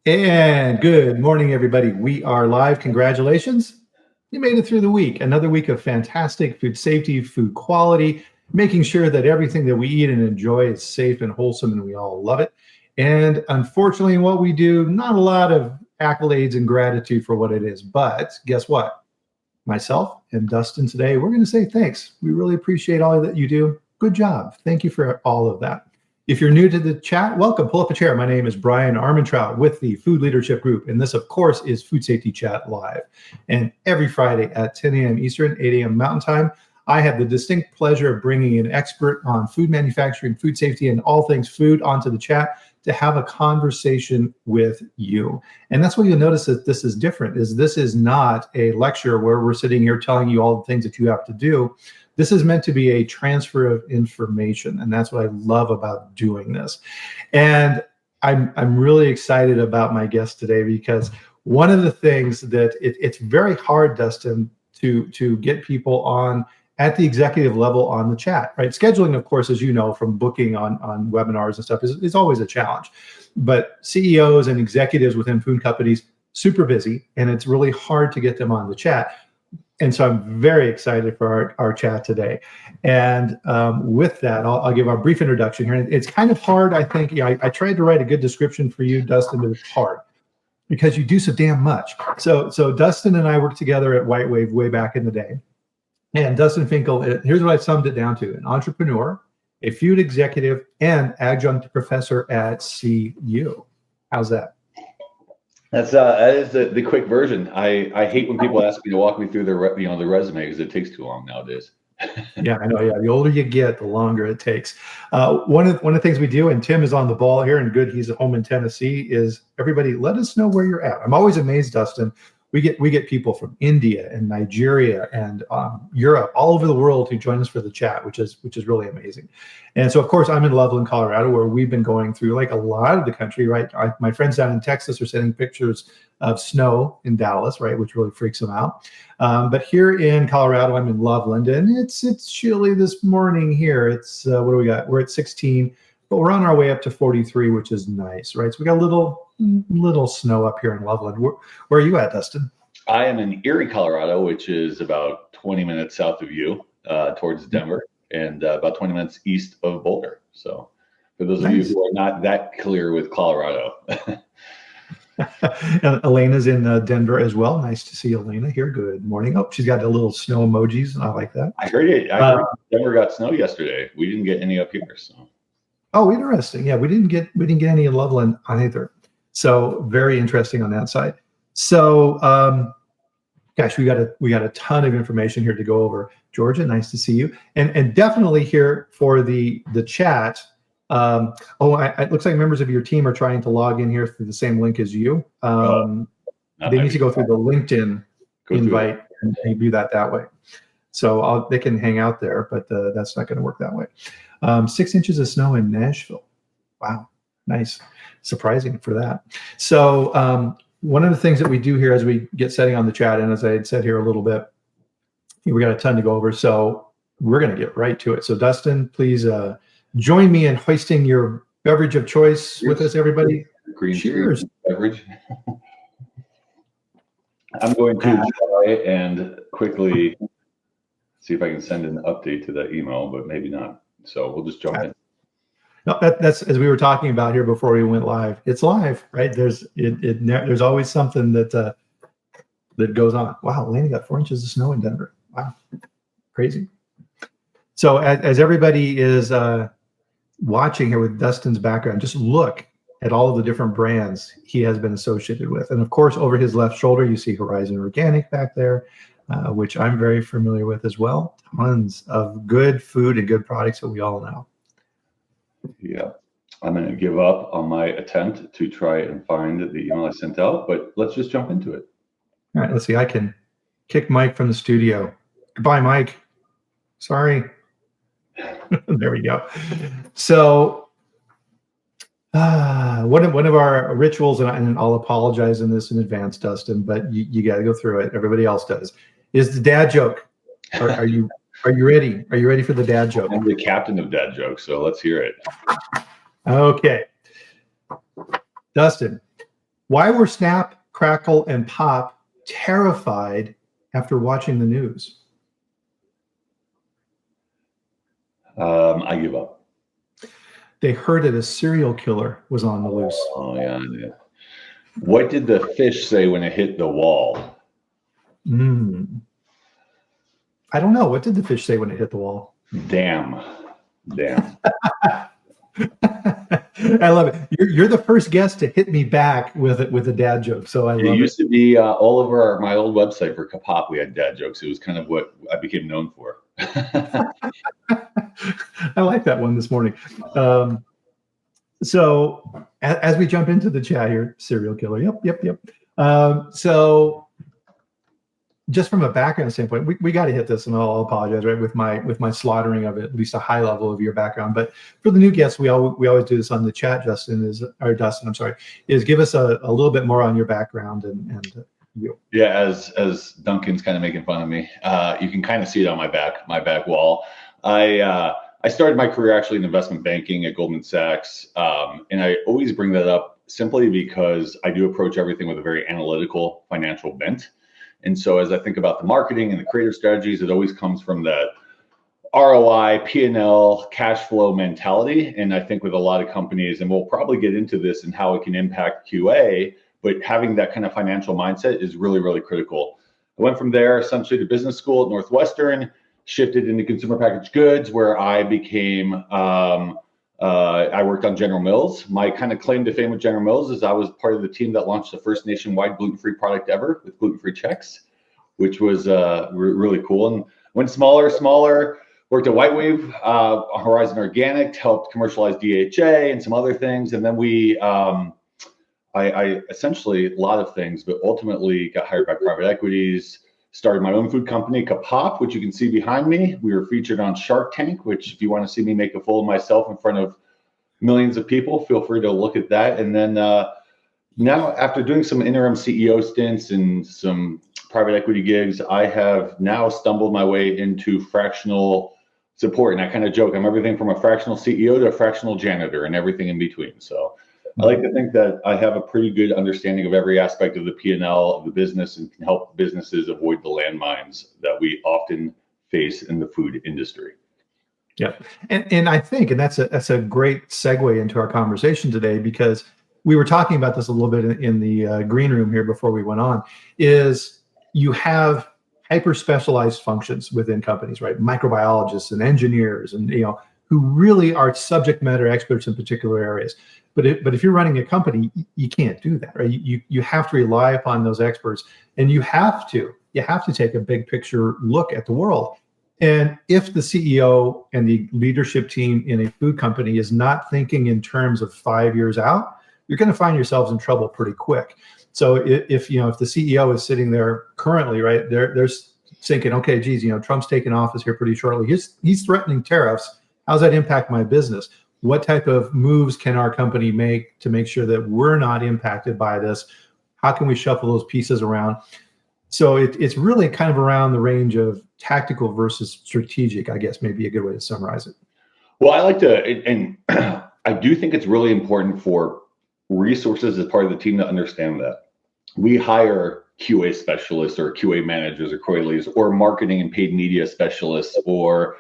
And good morning, everybody. We are live. Congratulations. You made it through the week. Another week of fantastic food safety, food quality, making sure that everything that we eat and enjoy is safe and wholesome, and we all love it. And unfortunately, what we do, not a lot of accolades and gratitude for what it is. But guess what? Myself and Dustin today, we're going to say thanks. We really appreciate all that you do. Good job. Thank you for all of that. If you're new to the chat, welcome. Pull up a chair. My name is Bryan Armentrout with the Food Leadership Group, and this, of course, is Food Safety Chat Live. And every Friday at 10 a.m. Eastern, 8 a.m. Mountain Time, I have the distinct pleasure of bringing an expert on food manufacturing, food safety, and all things food onto the chat to have a conversation with you. And that's what you'll notice that this is different, is this is not a lecture where we're sitting here telling you all the things that you have to do. This is meant to be a transfer of information, and that's what I love about doing this. And I'm really excited about my guest today because one of the things that it's very hard, Dustin, to get people on at the executive level on the chat, right? Scheduling, of course, as you know, from booking on webinars and stuff is always a challenge. But CEOs and executives within food companies, super busy, and it's really hard to get them on the chat. And so I'm very excited for our chat today. And with that, I'll give a brief introduction here. It's kind of hard, I think. I tried to write a good description for you, Dustin, but it's hard because you do so damn much. So Dustin and I worked together at White Wave way back in the day. And Dustin Finkel, here's what I've summed it down to: an entrepreneur, a food executive, and adjunct professor at CU. How's that? That is the quick version. I hate when people ask me to walk me through their resume because it takes too long nowadays. Yeah, I know. Yeah, the older you get, the longer it takes. One of the things we do, and Tim is on the ball here, and good, he's at home in Tennessee. Is everybody let us know where you're at? I'm always amazed, Dustin. We get people from India and Nigeria and Europe, all over the world, who join us for the chat, which is really amazing. And so, of course, I'm in Loveland, Colorado, where we've been going through, like a lot of the country, right? My friends down in Texas are sending pictures of snow in Dallas, right, which really freaks them out. But here in Colorado, I'm in Loveland, and it's chilly this morning here. It's what do we got? We're at 16, but we're on our way up to 43, which is nice, right? So we got a little snow up here in Loveland. Where are you at, Dustin? I am in Erie, Colorado, which is about 20 minutes south of you, towards Denver, and about 20 minutes east of Boulder. So for those of you who are not that clear with Colorado. And Elena's in Denver as well. Nice to see Elena here. Good morning. Oh, she's got the little snow emojis. I like that. I heard it. I heard Denver got snow yesterday. We didn't get any up here. So. Oh, interesting. Yeah, we didn't get any in Loveland either. So very interesting on that side. So, gosh, we got a ton of information here to go over. Georgia, nice to see you, and definitely here for the chat. It looks like members of your team are trying to log in here through the same link as you. They need to go through the LinkedIn invite and do that way. So they can hang out there, but that's not going to work that way. 6 inches of snow in Nashville. Wow, nice. Surprising for that. So one of the things that we do here as we get setting on the chat, and as I had said here a little bit, we got a ton to go over, so we're going to get right to it. So Dustin, please join me in hoisting your beverage of choice with us, everybody. Green Cheers. Beverage. I'm going to try and quickly see if I can send an update to that email, but maybe not. So we'll just jump in. No, that's as we were talking about here before we went live. It's live, right? There's always something that goes on. Wow, Elena got 4 inches of snow in Denver. Wow, crazy. So as everybody is watching here with Dustin's background, just look at all of the different brands he has been associated with, and of course, over his left shoulder, you see Horizon Organic back there, which I'm very familiar with as well. Tons of good food and good products that we all know. Yeah, I'm going to give up on my attempt to try and find the email I sent out, but let's just jump into it. All right, let's see. I can kick Mike from the studio. Goodbye, Mike. Sorry. There we go. So one of our rituals, and I'll apologize in this in advance, Dustin, but you got to go through it. Everybody else does. Is the dad joke? Are you ready? Are you ready for the dad joke? I'm the captain of dad jokes, so let's hear it. Okay. Dustin, Why were Snap, Crackle, and Pop terrified after watching the news? I give up. They heard that a serial killer was on the loose. Oh yeah. What did the fish say when it hit the wall? I don't know. What did the fish say when it hit the wall? Damn. I love it. You're the first guest to hit me back with a dad joke, so I love it. It used to be all over my old website for Kapop. We had dad jokes. It was kind of what I became known for. I like that one this morning. So as we jump into the chat here, serial killer. Yep. So just from a background standpoint, we got to hit this, and I'll apologize, right, with my slaughtering of it, at least a high level of your background. But for the new guests, we always do this on the chat. Dustin, I'm sorry, is give us a little bit more on your background and you. Yeah, as Duncan's kind of making fun of me, you can kind of see it on my back wall. I started my career actually in investment banking at Goldman Sachs, and I always bring that up simply because I do approach everything with a very analytical financial bent. And so as I think about the marketing and the creative strategies, it always comes from that ROI, P&L, cash flow mentality. And I think with a lot of companies, and we'll probably get into this and how it can impact QA, but having that kind of financial mindset is really, really critical. I went from there essentially to business school at Northwestern, shifted into consumer packaged goods, where I became, I worked on General Mills. My kind of claim to fame with General Mills is I was part of the team that launched the first nationwide gluten-free product ever with gluten-free checks, which was really cool. And went smaller, worked at White Wave, Horizon Organic, helped commercialize DHA and some other things. And then I essentially a lot of things, but ultimately got hired by private equities, started my own food company, Kapop, which you can see behind me. We were featured on Shark Tank, which if you want to see me make a fool of myself in front of millions of people, feel free to look at that. And then now after doing some interim CEO stints and some private equity gigs, I have now stumbled my way into fractional support. And I kind of joke, I'm everything from a fractional CEO to a fractional janitor and everything in between. So I like to think that I have a pretty good understanding of every aspect of the P&L of the business and can help businesses avoid the landmines that we often face in the food industry. Yeah, and I think, and that's a great segue into our conversation today, because we were talking about this a little bit in the green room here before we went on, is you have hyper specialized functions within companies, right? Microbiologists and engineers, and who really are subject matter experts in particular areas. But if you're running a company, you can't do that, right? You have to rely upon those experts, and you have to take a big picture look at the world. And if the CEO and the leadership team in a food company is not thinking in terms of 5 years out, you're going to find yourselves in trouble pretty quick. So if the CEO is sitting there currently, right, they're thinking, okay, geez, Trump's taking office here pretty shortly. He's threatening tariffs. How's that impact my business? What type of moves can our company make to make sure that we're not impacted by this? How can we shuffle those pieces around? So it's really kind of around the range of tactical versus strategic, I guess, maybe a good way to summarize it. Well, I like to, and I do think it's really important for resources as part of the team to understand that we hire QA specialists or QA managers or QA leads or marketing and paid media specialists or,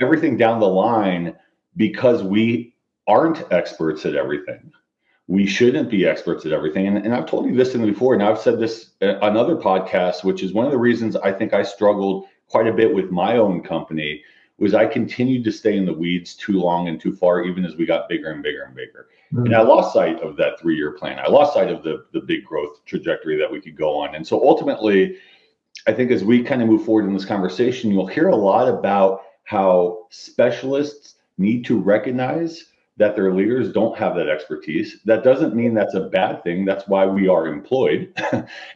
everything down the line, because we aren't experts at everything. We shouldn't be experts at everything. And I've told you this before, and I've said this on other podcasts, which is one of the reasons I think I struggled quite a bit with my own company, was I continued to stay in the weeds too long and too far, even as we got bigger and bigger and bigger. Mm-hmm. And I lost sight of that 3-year plan. I lost sight of the big growth trajectory that we could go on. And so ultimately, I think as we kind of move forward in this conversation, you'll hear a lot about how specialists need to recognize that their leaders don't have that expertise. That doesn't mean that's a bad thing. That's why we are employed.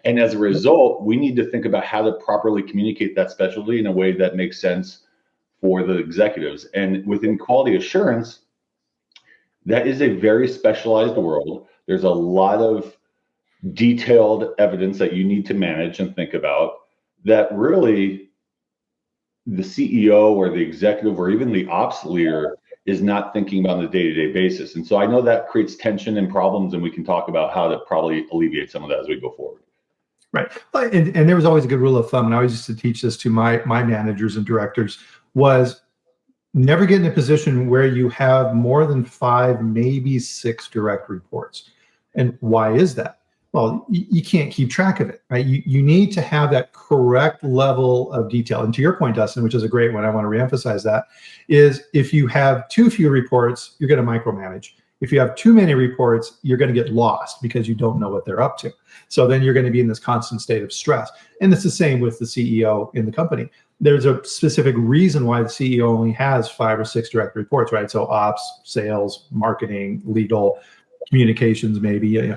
And as a result, we need to think about how to properly communicate that specialty in a way that makes sense for the executives. And within quality assurance, that is a very specialized world. There's a lot of detailed evidence that you need to manage and think about that really the CEO or the executive or even the ops leader is not thinking about on a day-to-day basis. And so I know that creates tension and problems, and we can talk about how to probably alleviate some of that as we go forward. Right. And there was always a good rule of thumb, and I always used to teach this to my managers and directors, was never get in a position where you have more than 5, maybe 6 direct reports. And why is that? Well, you can't keep track of it, right? You need to have that correct level of detail. And to your point, Dustin, which is a great one, I want to reemphasize that, is if you have too few reports, you're going to micromanage. If you have too many reports, you're going to get lost because you don't know what they're up to. So then you're going to be in this constant state of stress. And it's the same with the CEO in the company. There's a specific reason why the CEO only has 5 or 6 direct reports, right? So ops, sales, marketing, legal, communications, maybe,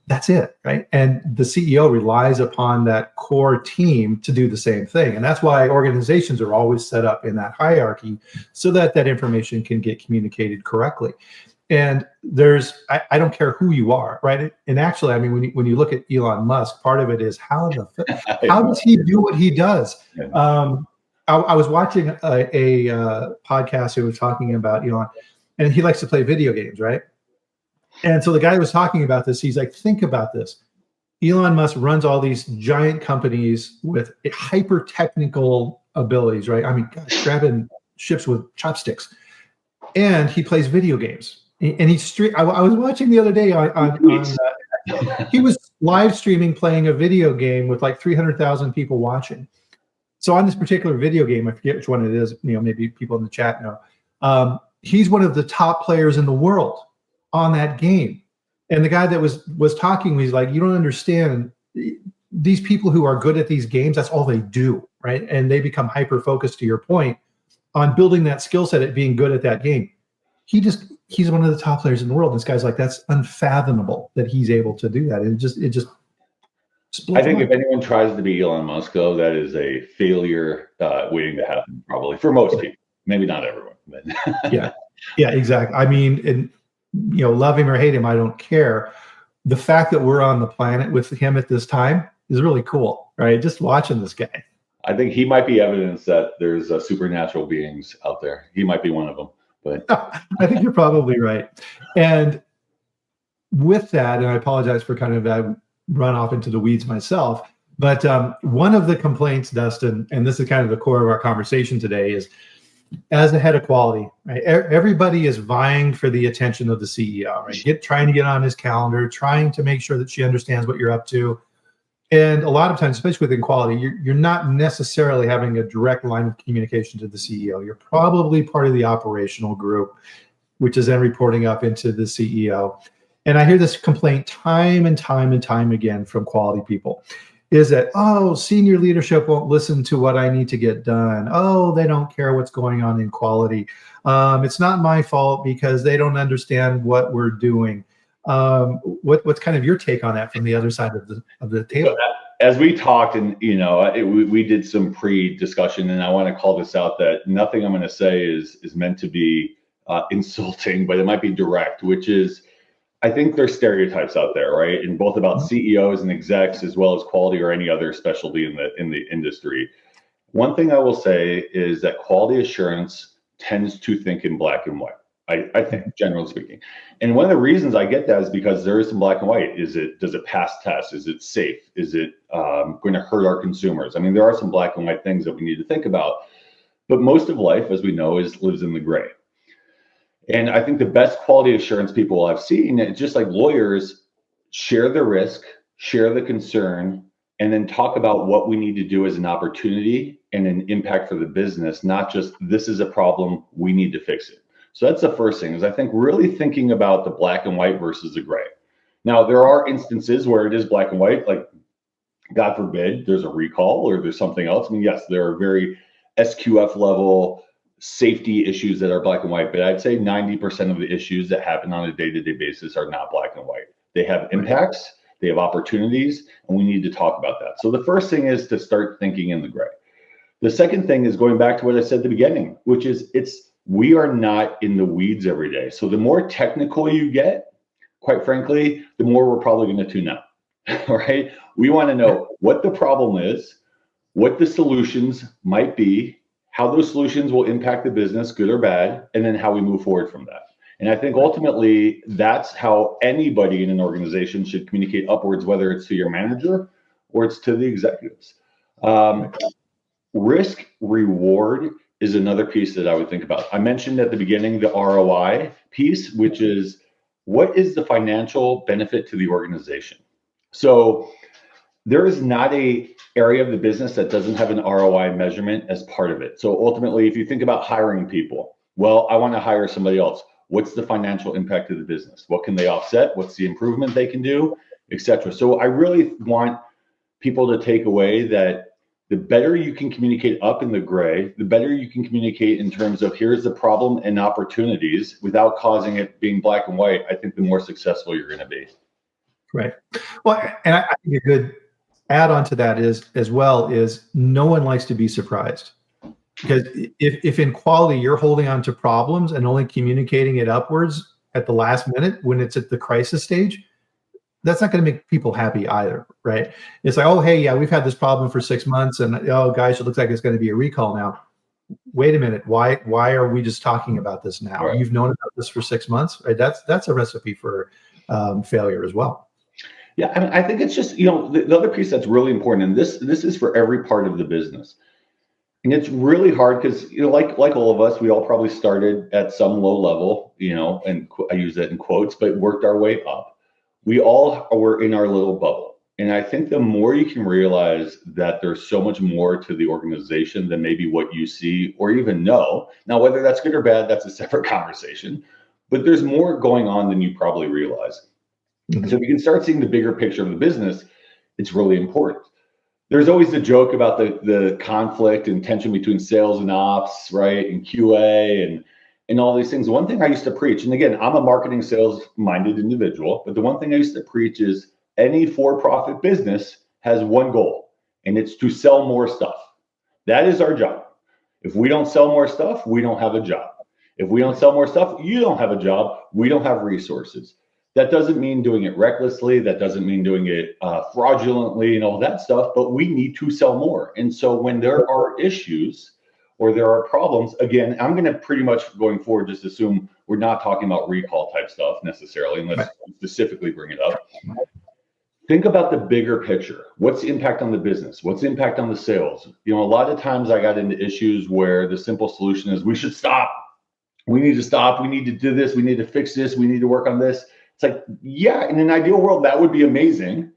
that's it, right? And the CEO relies upon that core team to do the same thing. And that's why organizations are always set up in that hierarchy so that that information can get communicated correctly. And I don't care who you are, right? And actually, I mean, when you look at Elon Musk, part of it is how does he do what he does? I was watching a podcast who was talking about Elon, and he likes to play video games, right? And so the guy was talking about this. He's like, think about this. Elon Musk runs all these giant companies with hyper technical abilities, right? I mean, gosh, grabbing ships with chopsticks, and he plays video games. And I was watching the other day he was live streaming playing a video game with like 300,000 people watching. So on this particular video game, I forget which one it is, maybe people in the chat know, he's one of the top players in the world on that game. And the guy that was talking, he's like, you don't understand, these people who are good at these games, that's all they do, right? And they become hyper focused, to your point, on building that skill set at being good at that game. He's one of the top players in the world. And this guy's like, that's unfathomable that he's able to do that. And it just I think if anyone tries to be Elon Musk, though, that is a failure waiting to happen, probably for most people. Maybe not everyone, but yeah, exactly. I mean, and love him or hate him, I don't care. The fact that we're on the planet with him at this time is really cool, right? Just watching this guy. I think he might be evidence that there's supernatural beings out there. He might be one of them. But I think you're probably right. And with that, and I apologize for kind of run off into the weeds myself, but one of the complaints, Dustin, and this is kind of the core of our conversation today, is as the head of quality, right? Everybody is vying for the attention of the CEO, right? Trying to get on his calendar, trying to make sure that she understands what you're up to. And a lot of times, especially within quality, you're not necessarily having a direct line of communication to the CEO. You're probably part of the operational group, which is then reporting up into the CEO. And I hear this complaint time and time and time again from quality people, is that, senior leadership won't listen to what I need to get done. They don't care what's going on in quality. It's not my fault because they don't understand what we're doing. What's kind of your take on that from the other side of the table? So as we talked, and we did some pre-discussion, and I want to call this out that nothing I'm going to say is meant to be insulting, but it might be direct, which is, I think there's stereotypes out there, right? And both about CEOs and execs, as well as quality or any other specialty in the industry. One thing I will say is that quality assurance tends to think in black and white. I think, generally speaking. And one of the reasons I get that is because there is some black and white. Does it pass tests? Is it safe? Is it going to hurt our consumers? I mean, there are some black and white things that we need to think about. But most of life, as we know, lives in the gray. And I think the best quality assurance people I've seen, just like lawyers, share the risk, share the concern, and then talk about what we need to do as an opportunity and an impact for the business, not just this is a problem, we need to fix it. So that's the first thing, is I think really thinking about the black and white versus the gray. Now, there are instances where it is black and white, like God forbid, there's a recall or there's something else. I mean, yes, there are very SQF level safety issues that are black and white, but I'd say 90% of the issues that happen on a day-to-day basis are not black and white. They have impacts, they have opportunities, and we need to talk about that. So the first thing is to start thinking in the gray. The second thing is going back to what I said at the beginning, which is we are not in the weeds every day. So the more technical you get, quite frankly, the more we're probably going to tune out, right? We want to know what the problem is, what the solutions might be, how those solutions will impact the business, good or bad, and then how we move forward from that. And I think ultimately that's how anybody in an organization should communicate upwards, whether it's to your manager or it's to the executives. Risk reward is another piece that I would think about. I mentioned at the beginning the ROI piece, which is what is the financial benefit to the organization? So there is not a area of the business that doesn't have an ROI measurement as part of it. So ultimately, if you think about hiring people, well, I want to hire somebody else. What's the financial impact of the business? What can they offset? What's the improvement they can do, et cetera? So I really want people to take away that the better you can communicate up in the gray, the better you can communicate in terms of here's the problem and opportunities without causing it being black and white. I think the more successful you're going to be. Right. Well, and I think a good add on to that is as well is no one likes to be surprised, because if in quality you're holding on to problems and only communicating it upwards at the last minute when it's at the crisis stage, that's not going to make people happy either, right? It's like, oh, hey, yeah, we've had this problem for 6 months, and oh, guys, it looks like it's going to be a recall now. Wait a minute, why are we just talking about this now? Right. You've known about this for 6 months, right? That's a recipe for failure as well. Yeah, I mean, I think it's just, the other piece that's really important, and this is for every part of the business. And it's really hard because, like all of us, we all probably started at some low level, and I use that in quotes, but worked our way up. We all were in our little bubble. And I think the more you can realize that there's so much more to the organization than maybe what you see or even know. Now, whether that's good or bad, that's a separate conversation. But there's more going on than you probably realize. Mm-hmm. So if you can start seeing the bigger picture of the business, it's really important. There's always the joke about the conflict and tension between sales and ops, right? And QA and all these things. One thing I used to preach, and again, I'm a marketing sales-minded individual, but the one thing I used to preach is any for-profit business has one goal, and it's to sell more stuff. That is our job. If we don't sell more stuff, we don't have a job. If we don't sell more stuff, you don't have a job. We don't have resources. That doesn't mean doing it recklessly. That doesn't mean doing it fraudulently and all that stuff, but we need to sell more. And so when there are issues or there are problems, again, I'm going to pretty much going forward just assume we're not talking about recall type stuff necessarily, unless you specifically bring it up. Think about the bigger picture. What's the impact on the business? What's the impact on the sales? A lot of times I got into issues where the simple solution is we should stop. We need to stop. We need to do this. We need to fix this. We need to work on this. It's like, yeah, in an ideal world, that would be amazing.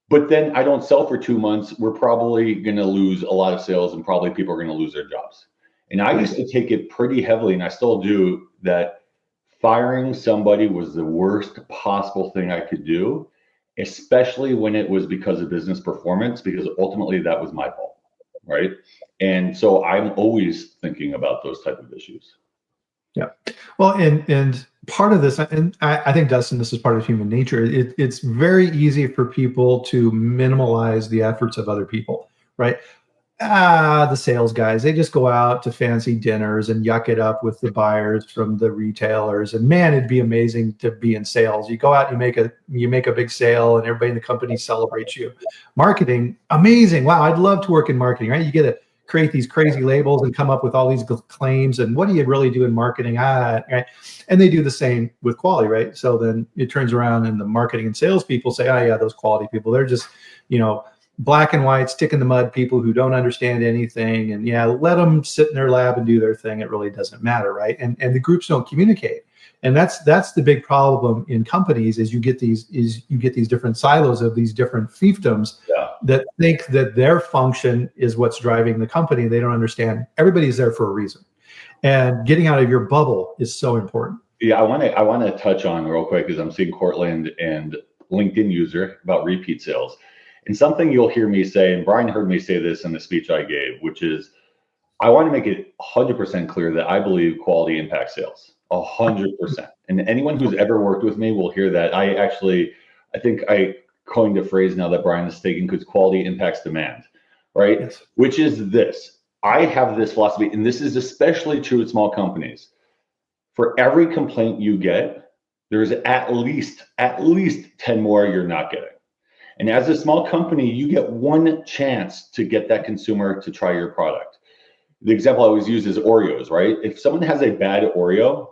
But then I don't sell for 2 months. We're probably going to lose a lot of sales and probably people are going to lose their jobs. And I used to take it pretty heavily, and I still do, that firing somebody was the worst possible thing I could do, especially when it was because of business performance, because ultimately that was my fault, right? And so I'm always thinking about those type of issues. Yeah. Well, and part of this, and I think, Dustin, this is part of human nature. It's very easy for people to minimalize the efforts of other people, right? The sales guys, they just go out to fancy dinners and yuck it up with the buyers from the retailers. And man, it'd be amazing to be in sales. You go out, you make a big sale, and everybody in the company celebrates you. Marketing, amazing. Wow, I'd love to work in marketing, right? You get to create these crazy labels and come up with all these claims. And what do you really do in marketing? Right? And they do the same with quality, right? So then it turns around and the marketing and sales people say, oh yeah, those quality people, they're just, black and white, stick in the mud people who don't understand anything. And yeah, let them sit in their lab and do their thing. It really doesn't matter, right? And the groups don't communicate. And that's the big problem in companies is you get these different silos of these different fiefdoms that think that their function is what's driving the company. They don't understand everybody's there for a reason. And getting out of your bubble is so important. Yeah, I want to touch on real quick because I'm seeing Cortland and LinkedIn user about repeat sales. And something you'll hear me say, and Bryan heard me say this in the speech I gave, which is I want to make it 100% clear that I believe quality impacts sales, 100%. And anyone who's ever worked with me will hear that. I think I coined a phrase now that Bryan is taking, because quality impacts demand, right? Yes. Which is this. I have this philosophy, and this is especially true at small companies. For every complaint you get, there's at least 10 more you're not getting. And as a small company, you get one chance to get that consumer to try your product. the example I always use is Oreos, right? If someone has a bad Oreo,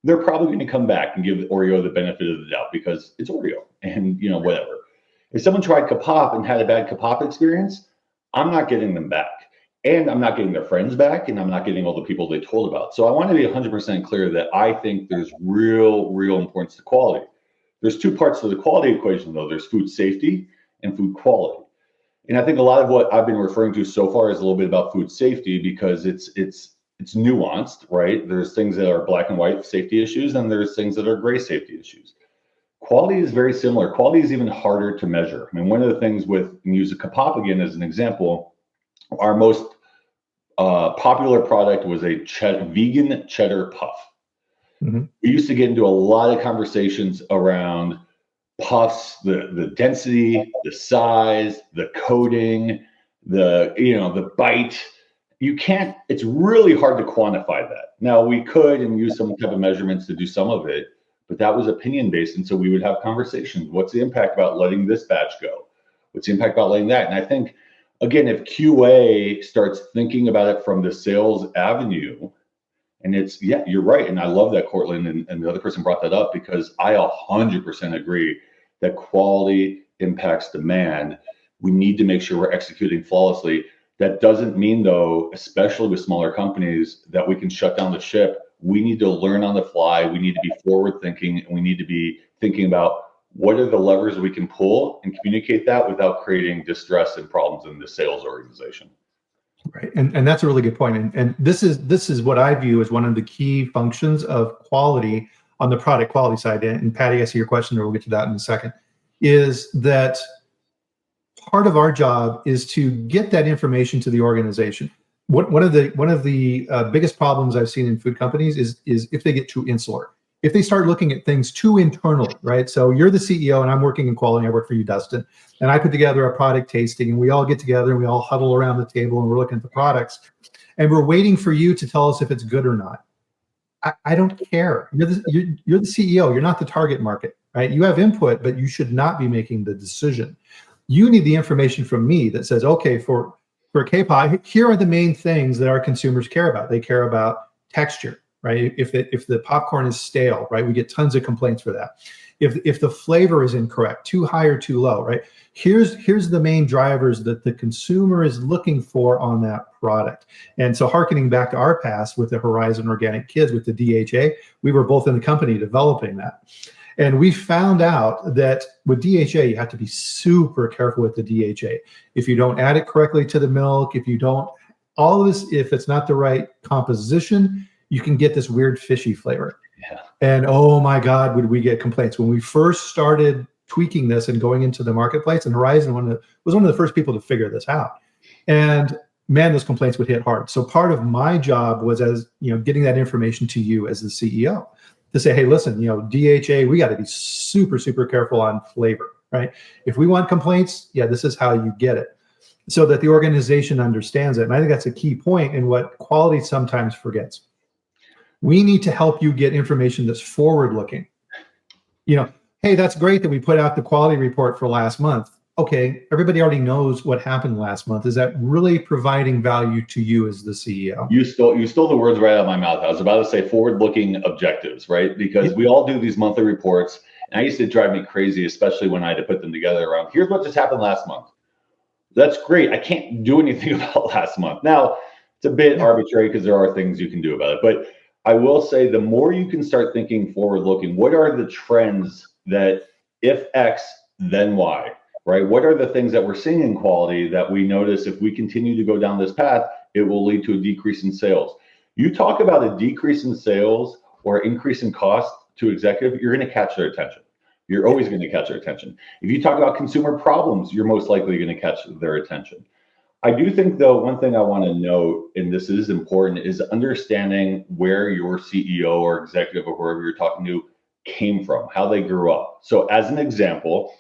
they're probably going to come back and give Oreo the benefit of the doubt because it's Oreo and, whatever. If someone tried Kapop and had a bad Kapop experience, I'm not getting them back. And I'm not getting their friends back, and I'm not getting all the people they told about. So I want to be 100% clear that I think there's real importance to quality. There's two parts to the quality equation, though. There's food safety and food quality. And I think a lot of what I've been referring to so far is a little bit about food safety because it's nuanced, right? There's things that are black and white safety issues, and there's things that are gray safety issues. Quality is very similar. Quality is even harder to measure. I mean, one of the things with, and use a Kapop again as an example, our most popular product was a vegan cheddar puff. Mm-hmm. We used to get into a lot of conversations around puffs, the density, the size, the coating, the bite. It's really hard to quantify that. Now we could and use some type of measurements to do some of it, but that was opinion based. And so we would have conversations. What's the impact about letting this batch go? What's the impact about letting that? And I think, again, if QA starts thinking about it from the sales avenue, and you're right. And I love that Cortland and the other person brought that up because I 100% agree that quality impacts demand. We need to make sure we're executing flawlessly. That doesn't mean, though, especially with smaller companies, that we can shut down the ship. We need to learn on the fly. We need to be forward thinking, and we need to be thinking about what are the levers we can pull and communicate that without creating distress and problems in the sales organization. Right, and that's a really good point. And this is what I view as one of the key functions of quality on the product quality side. And Patty, I see your question, and we'll get to that in a second. Is that part of our job is to get that information to the organization. One of the biggest problems I've seen in food companies is if they get too insular. If they start looking at things too internally, right? So you're the CEO and I'm working in quality. I work for you, Dustin. And I put together a product tasting and we all get together and we all huddle around the table and we're looking at the products and we're waiting for you to tell us if it's good or not. I don't care. You're the CEO. You're not the target market, right? You have input, but you should not be making the decision. You need the information from me that says, okay, for K-pop, here are the main things that our consumers care about. They care about texture. Right? If the popcorn is stale, right? We get tons of complaints for that. If the flavor is incorrect, too high or too low, right? Here's the main drivers that the consumer is looking for on that product. And so hearkening back to our past with the Horizon Organic Kids with the DHA, we were both in the company developing that. And we found out that with DHA, you have to be super careful with the DHA. If you don't add it correctly to the milk, if it's not the right composition, you can get this weird fishy flavor. Yeah. And oh my God, would we get complaints. When we first started tweaking this and going into the marketplace, and Horizon was one of the first people to figure this out. And man, those complaints would hit hard. So part of my job was getting that information to you as the CEO to say, hey, listen, DHA, we got to be super, super careful on flavor, right? If we want complaints, this is how you get it. So that the organization understands it. And I think that's a key point in what quality sometimes forgets. We need to help you get information that's forward-looking. Hey, that's great that we put out the quality report for last month. Okay, everybody already knows what happened last month. Is that really providing value to you as the CEO? You stole the words right out of my mouth. I was about to say forward-looking objectives, right? Because we all do these monthly reports, and I used to drive me crazy, especially when I had to put them together around, here's what just happened last month. That's great. I can't do anything about last month. Now, it's a bit arbitrary because there are things you can do about it, but I will say the more you can start thinking forward looking, what are the trends that if X, then Y, right? What are the things that we're seeing in quality that we notice if we continue to go down this path, it will lead to a decrease in sales. You talk about a decrease in sales or increase in cost to executive, you're going to catch their attention. You're always going to catch their attention. If you talk about consumer problems, you're most likely going to catch their attention. I do think, though, one thing I want to note, and this is important, is understanding where your CEO or executive or whoever you're talking to came from, how they grew up. So as an example,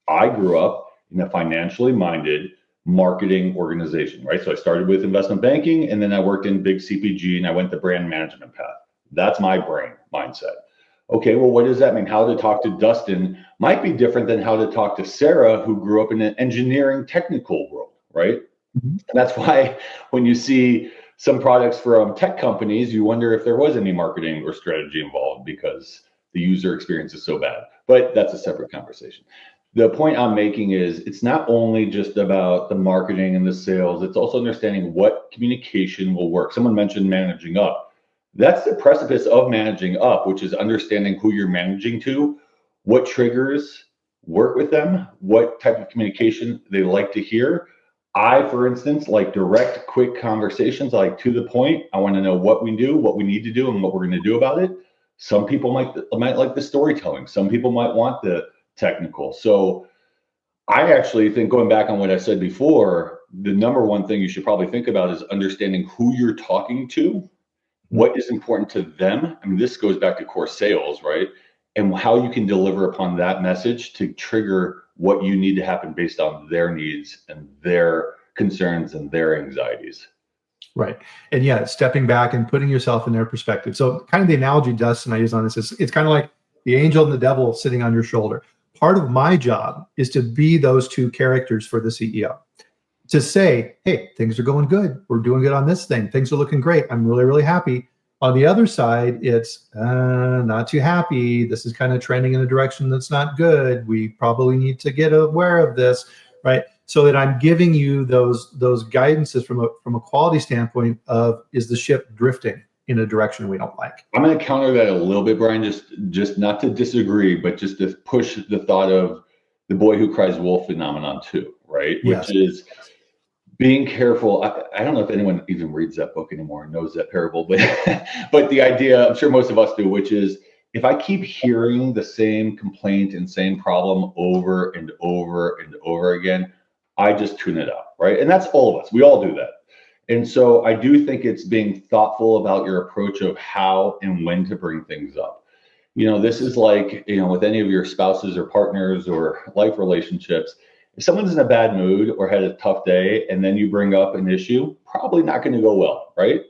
I grew up in a financially minded marketing organization, right? So I started with investment banking, and then I worked in big CPG, and I went the brand management path. That's my brain mindset. Okay, well, what does that mean? How to talk to Dustin might be different than how to talk to Sarah, who grew up in an engineering technical world, right? And that's why when you see some products from tech companies, you wonder if there was any marketing or strategy involved because the user experience is so bad. But that's a separate conversation. The point I'm making is it's not only just about the marketing and the sales, it's also understanding what communication will work. Someone mentioned managing up. That's the precipice of managing up, which is understanding who you're managing to, what triggers work with them, what type of communication they like to hear. I, for instance, like direct, quick conversations, I like to the point. I want to know what we do, what we need to do, and what we're going to do about it. Some people might like the storytelling. Some people might want the technical. So I actually think, going back on what I said before, the number one thing you should probably think about is understanding who you're talking to, what is important to them. I mean, this goes back to core sales, right? And how you can deliver upon that message to trigger what you need to happen based on their needs and their concerns and their anxieties. Right. And yeah, stepping back and putting yourself in their perspective. So kind of the analogy Dustin I use on this is it's kind of like the angel and the devil sitting on your shoulder. Part of my job is to be those two characters for the CEO. To say, hey, things are going good. We're doing good on this thing. Things are looking great. I'm really, really happy. On the other side, it's not too happy. This is kind of trending in a direction that's not good. We probably need to get aware of this, right? So that I'm giving you those guidances from a quality standpoint of, is the ship drifting in a direction we don't like? I'm going to counter that a little bit, Brian, just not to disagree, but just to push the thought of the boy who cries wolf phenomenon too, right? Yes. Which is being careful. I don't know if anyone even reads that book anymore and knows that parable, but but the idea, I'm sure most of us do, which is if I keep hearing the same complaint and same problem over and over and over again, I just tune it out, right? And that's all of us. We all do that. And so I do think it's being thoughtful about your approach of how and when to bring things up. This is like, with any of your spouses or partners or life relationships, if someone's in a bad mood or had a tough day and then you bring up an issue, probably not going to go well, right?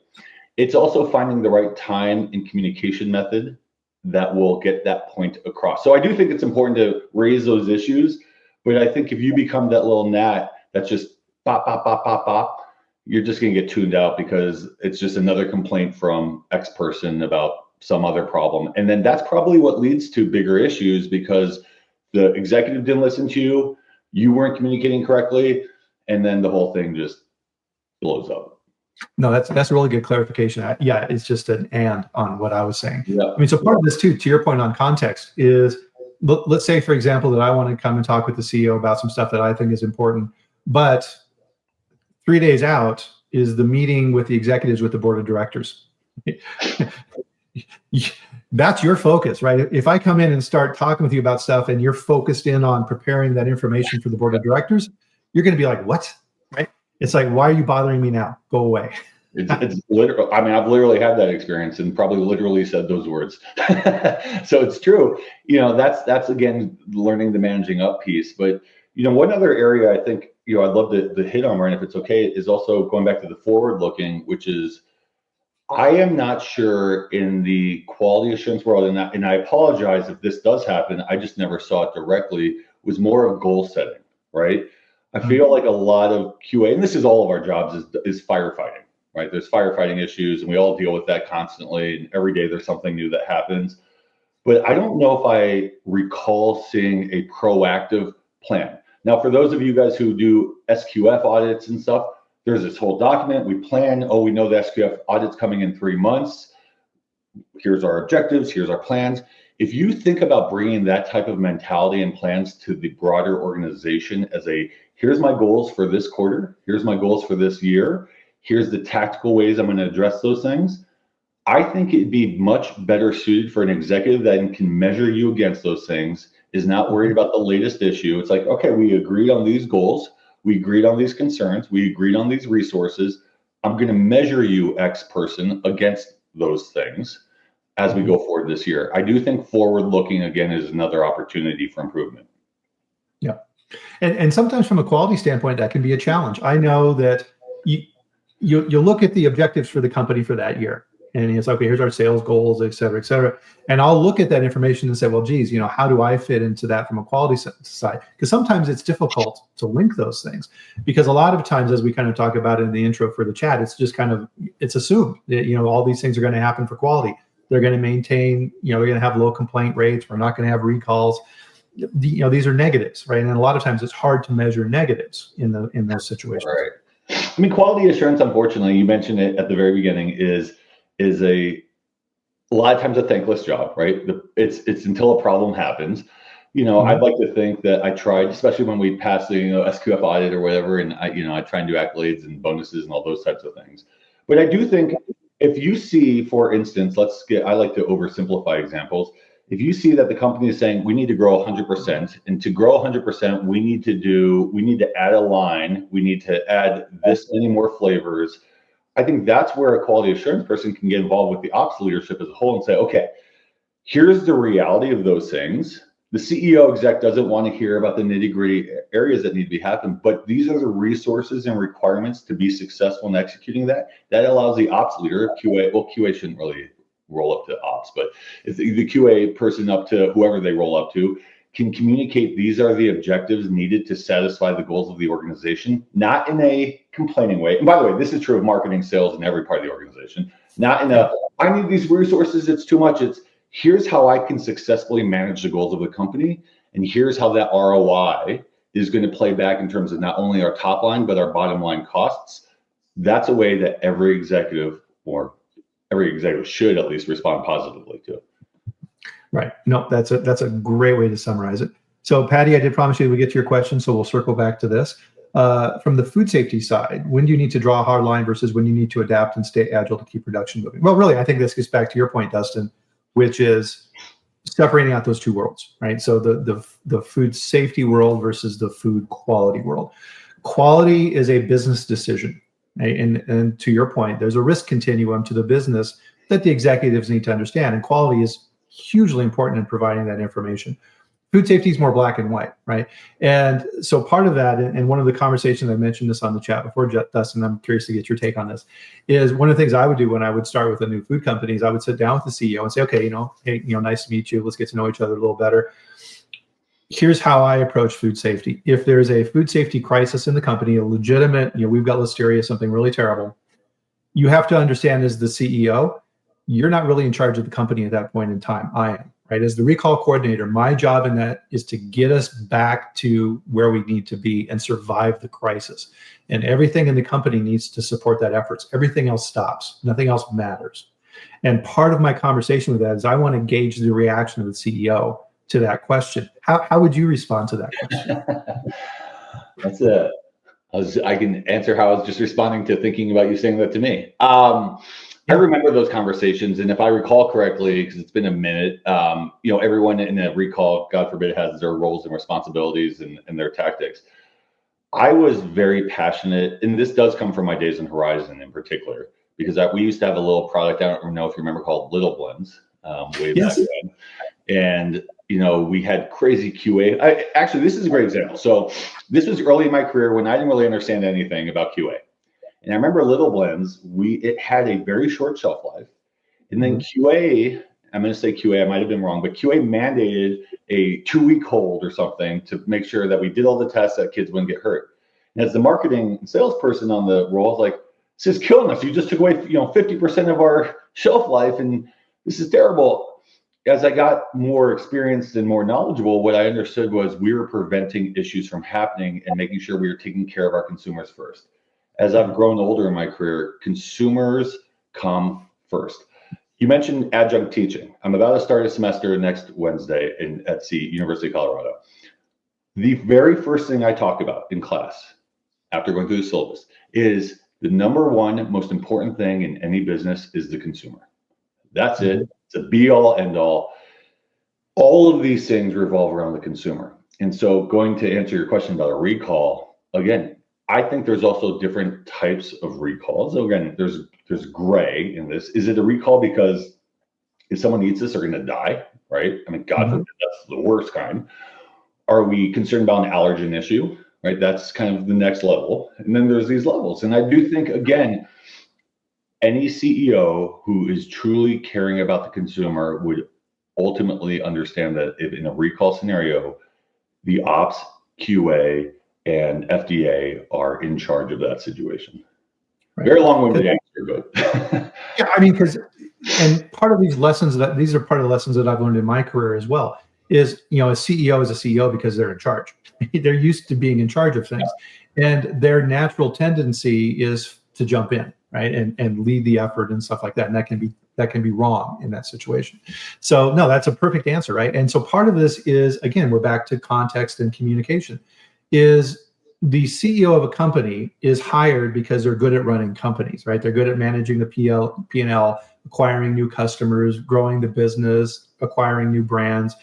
It's also finding the right time and communication method that will get that point across. So I do think it's important to raise those issues, but I think if you become that little gnat that's just bop, bop, bop, bop, bop, you're just going to get tuned out because it's just another complaint from X person about some other problem. And then that's probably what leads to bigger issues because the executive didn't listen to you, you weren't communicating correctly, and then the whole thing just blows up. No, that's a really good clarification. Yeah, it's just an and on what I was saying. Yeah. I mean, so part of this too, to your point on context, is let's say, for example, that I want to come and talk with the CEO about some stuff that I think is important, but 3 days out is the meeting with the executives with the board of directors. That's your focus, right? If I come in and start talking with you about stuff and you're focused in on preparing that information for the board of directors, you're going to be like, what? Right? It's like, why are you bothering me now? Go away. It's literal. I mean, I've literally had that experience and probably literally said those words. So it's true. That's again, learning the managing up piece. But, one other area I think, I'd love to hit on, Ryan, if it's okay, is also going back to the forward looking, which is, I am not sure in the quality assurance world, and I apologize if this does happen, I just never saw it directly, was more of goal setting, right? I feel like a lot of QA, and this is all of our jobs, is firefighting, right? There's firefighting issues, and we all deal with that constantly, and every day there's something new that happens. But I don't know if I recall seeing a proactive plan. Now, for those of you guys who do SQF audits and stuff, there's this whole document. We plan, we know the SQF audit's coming in 3 months. Here's our objectives, here's our plans. If you think about bringing that type of mentality and plans to the broader organization as here's my goals for this quarter, here's my goals for this year, here's the tactical ways I'm going to address those things, I think it'd be much better suited for an executive that can measure you against those things, is not worried about the latest issue. It's like, okay, we agreed on these goals. We agreed on these concerns. We agreed on these resources. I'm going to measure you, X person, against those things as we go forward this year. I do think forward looking, again, is another opportunity for improvement. Yeah. And sometimes from a quality standpoint, that can be a challenge. I know that you look at the objectives for the company for that year. And it's okay, here's our sales goals, et cetera, et cetera. And I'll look at that information and say, well, geez, how do I fit into that from a quality side? Because sometimes it's difficult to link those things, because a lot of times, as we kind of talk about in the intro for the chat, it's just it's assumed that, all these things are going to happen for quality. They're going to maintain, they're going to have low complaint rates. We're not going to have recalls. These are negatives, right? And a lot of times it's hard to measure negatives in those situations. Right. I mean, quality assurance, unfortunately, you mentioned it at the very beginning, is a lot of times a thankless job, right? It's until a problem happens. I'd like to think that I tried, especially when we passed the SQF audit or whatever, and I try and do accolades and bonuses and all those types of things. But I do think if you see, for instance, I like to oversimplify examples. If you see that the company is saying we need to grow 100%, and to grow 100%, we need to add a line, we need to add this many more flavors. I think that's where a quality assurance person can get involved with the ops leadership as a whole and say, okay, here's the reality of those things. The CEO exec doesn't want to hear about the nitty-gritty areas that need to be happened, but these are the resources and requirements to be successful in executing that. That allows the ops leader, QA shouldn't really roll up to ops, but if the QA person up to whoever they roll up to can communicate these are the objectives needed to satisfy the goals of the organization, not in a complaining way. And by the way, this is true of marketing, sales, and every part of the organization. Not in I need these resources, it's too much. It's here's how I can successfully manage the goals of the company, and here's how that ROI is going to play back in terms of not only our top line, but our bottom line costs. That's a way that every executive should at least respond positively to. Right. No, that's a great way to summarize it. So Patty, I did promise you we get to your question, so we'll circle back to this. From the food safety side, when do you need to draw a hard line versus when you need to adapt and stay agile to keep production moving? Well, really, I think this gets back to your point, Dustin, which is separating out those two worlds, right? So the food safety world versus the food quality world. Quality is a business decision, right? And to your point, there's a risk continuum to the business that the executives need to understand, and quality is hugely important in providing that information. Food safety is more black and white, right? And so part of that, and one of the conversations, I mentioned this on the chat before, Dustin, I'm curious to get your take on this, is one of the things I would do when I would start with a new food company is I would sit down with the CEO and say, okay, hey, nice to meet you. Let's get to know each other a little better. Here's how I approach food safety. If there's a food safety crisis in the company, a legitimate, we've got listeria, something really terrible, you have to understand as the CEO, you're not really in charge of the company at that point in time. I am, right? As the recall coordinator, my job in that is to get us back to where we need to be and survive the crisis. And everything in the company needs to support that efforts. Everything else stops. Nothing else matters. And part of my conversation with that is I want to gauge the reaction of the CEO to that question. How would you respond to that question? I can answer how I was just responding to thinking about you saying that to me. I remember those conversations, and if I recall correctly, because it's been a minute, everyone in a recall, God forbid, has their roles and responsibilities and their tactics. I was very passionate, and this does come from my days in Horizon in particular, because we used to have a little product, I don't know if you remember, called Little Blends way back then. And we had crazy QA. Actually, this is a great example. So this was early in my career when I didn't really understand anything about QA. And I remember Little Blends, it had a very short shelf life. And then QA, I'm going to say QA, I might have been wrong, but QA mandated a 2-week hold or something to make sure that we did all the tests that kids wouldn't get hurt. And as the marketing and salesperson on the role, I was like, this is killing us. You just took away 50% of our shelf life, and this is terrible. As I got more experienced and more knowledgeable, what I understood was we were preventing issues from happening and making sure we were taking care of our consumers first. As I've grown older in my career, consumers come first. You mentioned adjunct teaching. I'm about to start a semester next Wednesday at University of Colorado. The very first thing I talk about in class after going through the syllabus is the number one most important thing in any business is the consumer. That's it. It's a be all end all. All of these things revolve around the consumer. And so going to answer your question about a recall, again, I think there's also different types of recalls. So again, there's gray in this. Is it a recall because if someone eats this, they're going to die, right? I mean, God forbid, that's the worst kind. Are we concerned about an allergen issue, right? That's kind of the next level. And then there's these levels. And I do think, again, any CEO who is truly caring about the consumer would ultimately understand that if in a recall scenario, the ops, QA, and FDA are in charge of that situation. Right. Very long-winded answer, but yeah, I mean, and part of these are part of the lessons that I've learned in my career as well. Is a CEO is a CEO because they're in charge. They're used to being in charge of things, and their natural tendency is to jump in, right, and lead the effort and stuff like that. And that can be wrong in that situation. So no, that's a perfect answer, right? And so part of this is, again, we're back to context and communication. Is the CEO of a company is hired because they're good at running companies, right? They're good at managing the P&L, acquiring new customers, growing the business, acquiring new brands.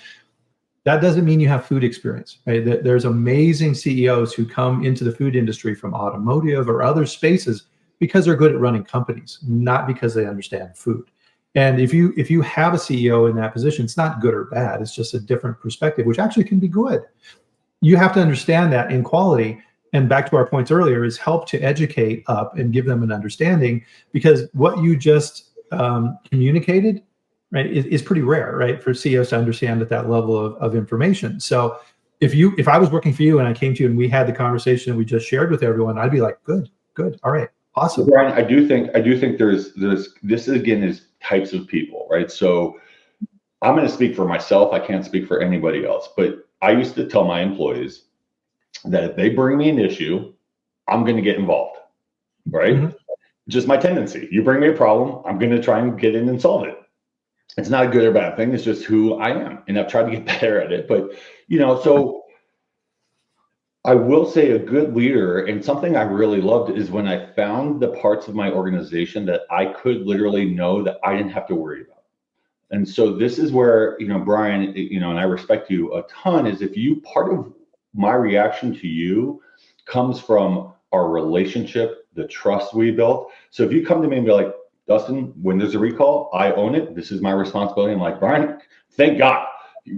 That doesn't mean you have food experience, right? There's amazing CEOs who come into the food industry from automotive or other spaces because they're good at running companies, not because they understand food. And if you have a CEO in that position, it's not good or bad. It's just a different perspective, which actually can be good. You have to understand that in quality, and back to our points earlier, is help to educate up and give them an understanding, because what you just communicated, right, is pretty rare, right, for CEOs to understand at that level of information. So if I was working for you and I came to you and we had the conversation we just shared with everyone, I'd be like, good, all right, awesome. Bryan, I do think there's this again is types of people, right? So I'm going to speak for myself. I can't speak for anybody else, but I used to tell my employees that if they bring me an issue, I'm going to get involved, right? Mm-hmm. Just my tendency. You bring me a problem, I'm going to try and get in and solve it. It's not a good or bad thing. It's just who I am. And I've tried to get better at it. But, so I will say a good leader, and something I really loved is when I found the parts of my organization that I could literally know that I didn't have to worry about. And so this is where, Bryan, and I respect you a ton, is if you, part of my reaction to you comes from our relationship, the trust we built. So if you come to me and be like, Dustin, when there's a recall, I own it. This is my responsibility. I'm like, Bryan, thank God.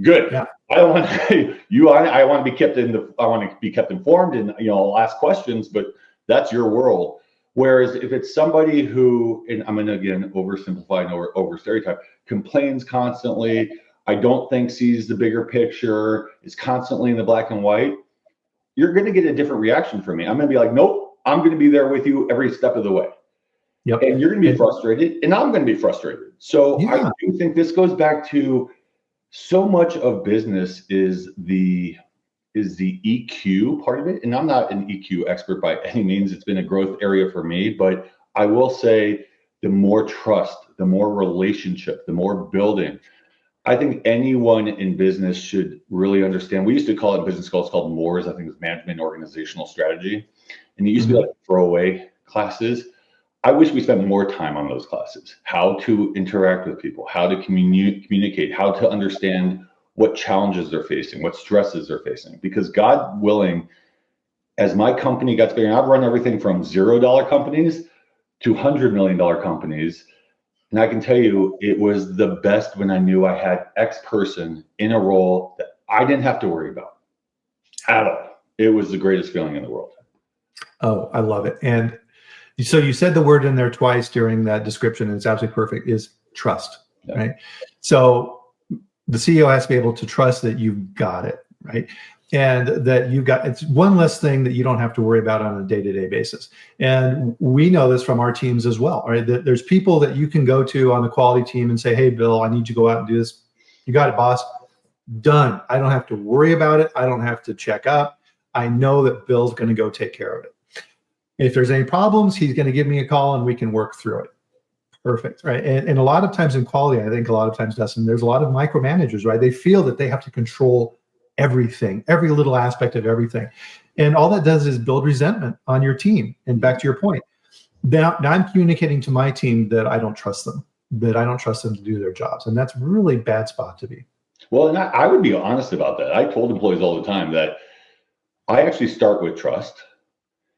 Good. Yeah. I don't want I want to be kept informed, and I'll ask questions, but that's your world. Whereas if it's somebody who, and I'm going to again oversimplify and over stereotype, complains constantly, I don't think sees the bigger picture, is constantly in the black and white, you're going to get a different reaction from me. I'm going to be like, nope, I'm going to be there with you every step of the way. Yep. And you're going to be frustrated, and I'm going to be frustrated. So yeah. I do think this goes back to so much of business is the EQ part of it. And I'm not an EQ expert by any means. It's been a growth area for me, but I will say the more trust, the more relationship, the more building. I think anyone in business should really understand. We used to call it in business schools, called MORS. I think it was management and organizational strategy. And it used to be like throwaway classes. I wish we spent more time on those classes, how to interact with people, how to communicate, how to understand what challenges they're facing, what stresses they're facing. Because God willing, as my company got bigger, I've run everything from $0 companies to $100 million companies. And I can tell you, it was the best when I knew I had X person in a role that I didn't have to worry about at all. It was the greatest feeling in the world. Oh, I love it. And so you said the word in there twice during that description, and it's absolutely perfect, is trust, right? So the CEO has to be able to trust that you've got it, right? And that it's one less thing that you don't have to worry about on a day-to-day basis. And we know this from our teams as well, right? That there's people that you can go to on the quality team and say, hey, Bill, I need you to go out and do this. You got it, boss. Done. I don't have to worry about it. I don't have to check up. I know that Bill's going to go take care of it. If there's any problems, he's going to give me a call and we can work through it. Perfect, right? And a lot of times in quality, I think a lot of times, Dustin, there's a lot of micromanagers, right? They feel that they have to control everything, every little aspect of everything. And all that does is build resentment on your team. And back to your point, now I'm communicating to my team that I don't trust them, to do their jobs. And that's a really bad spot to be. Well, and I would be honest about that. I told employees all the time that I actually start with trust.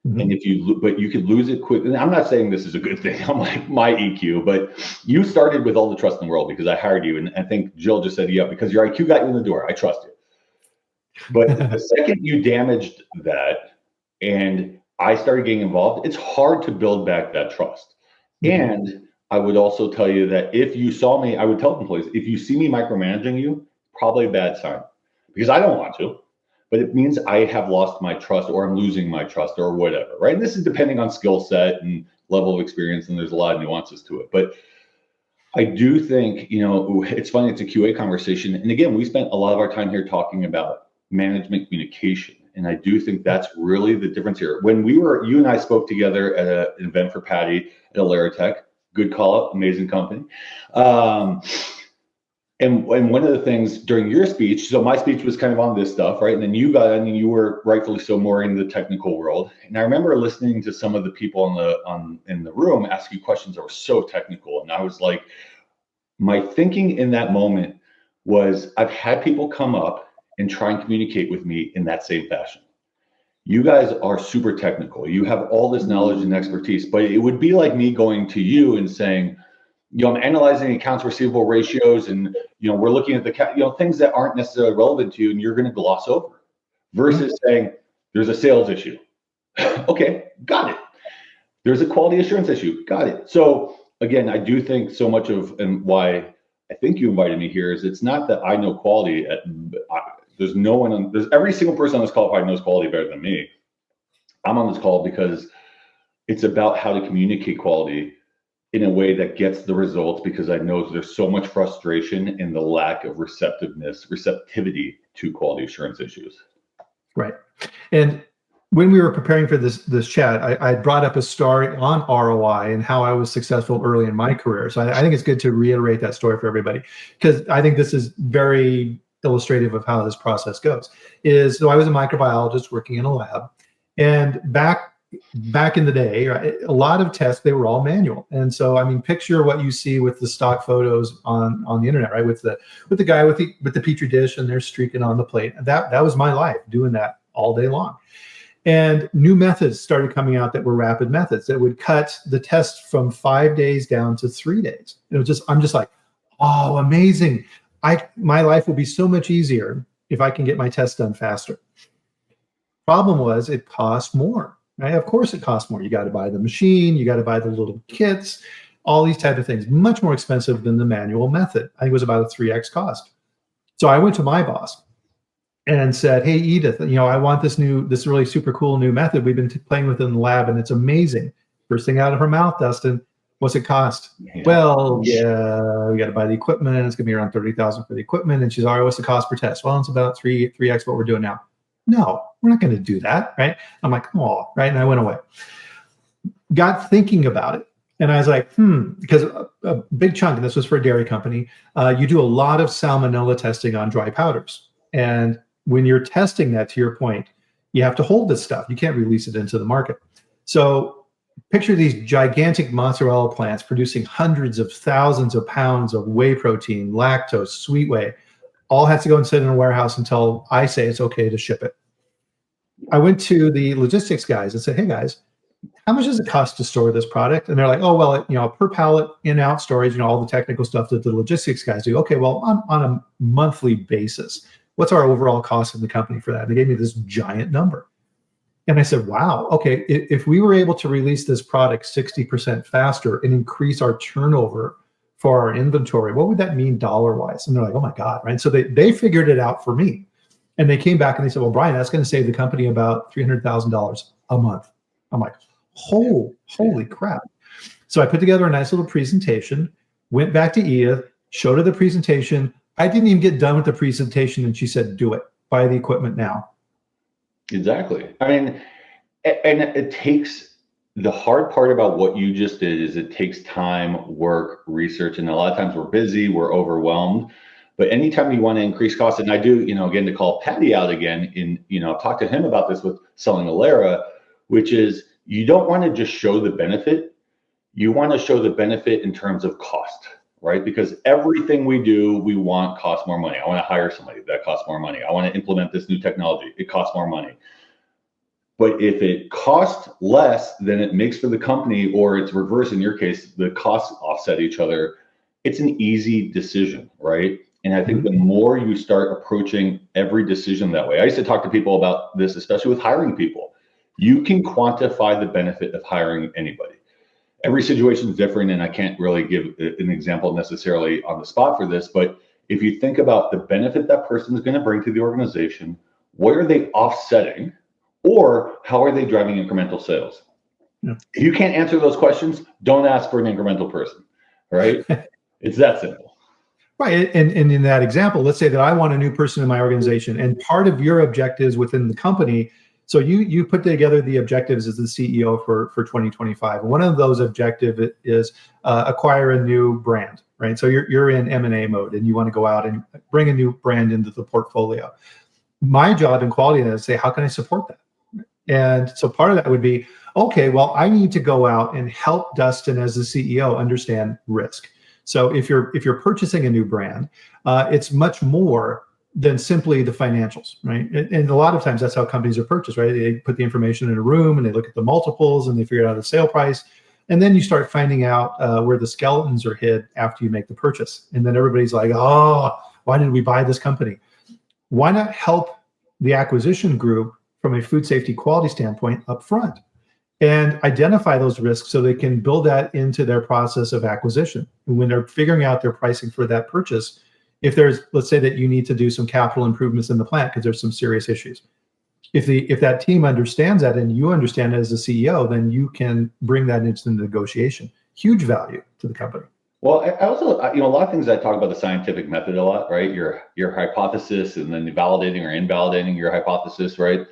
Mm-hmm. And but you could lose it quick. And I'm not saying this is a good thing. I'm like my EQ, but you started with all the trust in the world because I hired you. And I think Jill just said, yeah, because your IQ got you in the door. I trust you. But the second you damaged that and I started getting involved, it's hard to build back that trust. And I would also tell you that if you saw me, I would tell employees, if you see me micromanaging you, probably a bad sign, because I don't want to, but it means I have lost my trust or I'm losing my trust or whatever, right? And this is depending on skill set and level of experience, and there's a lot of nuances to it. But I do think, it's funny, it's a QA conversation. And again, we spent a lot of our time here talking about management communication. And I do think that's really the difference here. When you and I spoke together at an event for Patty at Alaritech, good call up, amazing company. And one of the things during your speech, so my speech was kind of on this stuff, right? And then you got in and you were rightfully so more in the technical world. And I remember listening to some of the people in the room ask you questions that were so technical. And I was like, my thinking in that moment was, I've had people come up and try and communicate with me in that same fashion. You guys are super technical. You have all this knowledge and expertise, but it would be like me going to you and saying, I'm analyzing accounts receivable ratios, and we're looking at the things that aren't necessarily relevant to you, and you're going to gloss over. Versus saying there's a sales issue. Okay, got it. There's a quality assurance issue. Got it. So again, I do think so much of, and why I think you invited me here, is it's not that I know quality. There's every single person on this call probably knows quality better than me. I'm on this call because it's about how to communicate quality in a way that gets the results, because I know there's so much frustration in the lack of receptivity to quality assurance issues. Right. And when we were preparing for this chat, I brought up a story on ROI and how I was successful early in my career. So I think it's good to reiterate that story for everybody, because I think this is very illustrative of how this process goes. So I was a microbiologist working in a lab, and back in the day, right, a lot of tests, they were all manual. And so, picture what you see with the stock photos on the internet, right? With the guy with the petri dish and they're streaking on the plate. That was my life, doing that all day long. And new methods started coming out that were rapid methods that would cut the test from 5 days down to 3 days. I'm just like, oh, amazing. My life will be so much easier if I can get my tests done faster. Problem was, it cost more. Right? Of course it costs more. You got to buy the machine, you got to buy the little kits, all these type of things, much more expensive than the manual method. I think it was about a 3x cost. So I went to my boss and said, hey, Edith, I want this really super cool new method we've been playing with in the lab, and it's amazing. First thing out of her mouth, Dustin, what's it cost? Yeah. Well, yeah, we got to buy the equipment. It's going to be around $30,000 for the equipment. And she's all right, what's the cost per test? Well, it's about 3x what we're doing now. No, we're not going to do that, right? I'm like, oh, right? And I went away. Got thinking about it. And I was like, because a big chunk, and this was for a dairy company, you do a lot of salmonella testing on dry powders. And when you're testing that, to your point, you have to hold this stuff. You can't release it into the market. So picture these gigantic mozzarella plants producing hundreds of thousands of pounds of whey protein, lactose, sweet whey, all has to go and sit in a warehouse until I say it's okay to ship it. I went to the logistics guys and said, hey guys, how much does it cost to store this product? And they're like, oh, well, per pallet, in-out storage, all the technical stuff that the logistics guys do. Okay, well, on a monthly basis, what's our overall cost in the company for that? And they gave me this giant number. And I said, wow, okay, if we were able to release this product 60% faster and increase our turnover for our inventory, what would that mean dollar-wise? And they're like, oh my God, right? So they figured it out for me. And they came back and they said, well, Bryan, that's going to save the company about $300,000 a month. I'm like, holy crap. So I put together a nice little presentation, went back to Edith, showed her the presentation. I didn't even get done with the presentation, and she said, do it, buy the equipment now. Exactly. And it takes, the hard part about what you just did is it takes time, work, research, and a lot of times we're busy, we're overwhelmed. But anytime you want to increase costs, and I do, again, to call Patty out again, talk to him about this with selling Alera, which is you don't want to just show the benefit. You want to show the benefit in terms of cost, right? Because everything we do, we want costs more money. I want to hire somebody, that costs more money. I want to implement this new technology, it costs more money. But if it costs less than it makes for the company, or it's reverse in your case, the costs offset each other, it's an easy decision, right? And I think the more you start approaching every decision that way, I used to talk to people about this, especially with hiring people. You can quantify the benefit of hiring anybody. Every situation is different, and I can't really give an example necessarily on the spot for this, but if you think about the benefit that person is going to bring to the organization, what are they offsetting, or how are they driving incremental sales? Yeah. If you can't answer those questions, don't ask for an incremental person, right? It's that simple. Right. And in that example, let's say that I want a new person in my organization, and part of your objectives within the company. So you put together the objectives as the CEO for 2025. One of those objectives is acquire a new brand, right? So you're in M&A mode, and you want to go out and bring a new brand into the portfolio. My job in quality is to say, how can I support that? And so part of that would be, okay, well, I need to go out and help Dustin as the CEO understand risk. So if you're purchasing a new brand, it's much more than simply the financials, right? And a lot of times that's how companies are purchased, right? They put the information in a room and they look at the multiples and they figure out the sale price. And then you start finding out where the skeletons are hid after you make the purchase. And then everybody's like, oh, why did we buy this company? Why not help the acquisition group from a food safety quality standpoint up front and identify those risks so they can build that into their process of acquisition? And when they're figuring out their pricing for that purchase, if there's, let's say that you need to do some capital improvements in the plant because there's some serious issues. If that team understands that and you understand it as a CEO, then you can bring that into the negotiation. Huge value to the company. Well, I also, a lot of things I talk about the scientific method a lot, right? Your hypothesis and then validating or invalidating your hypothesis, right?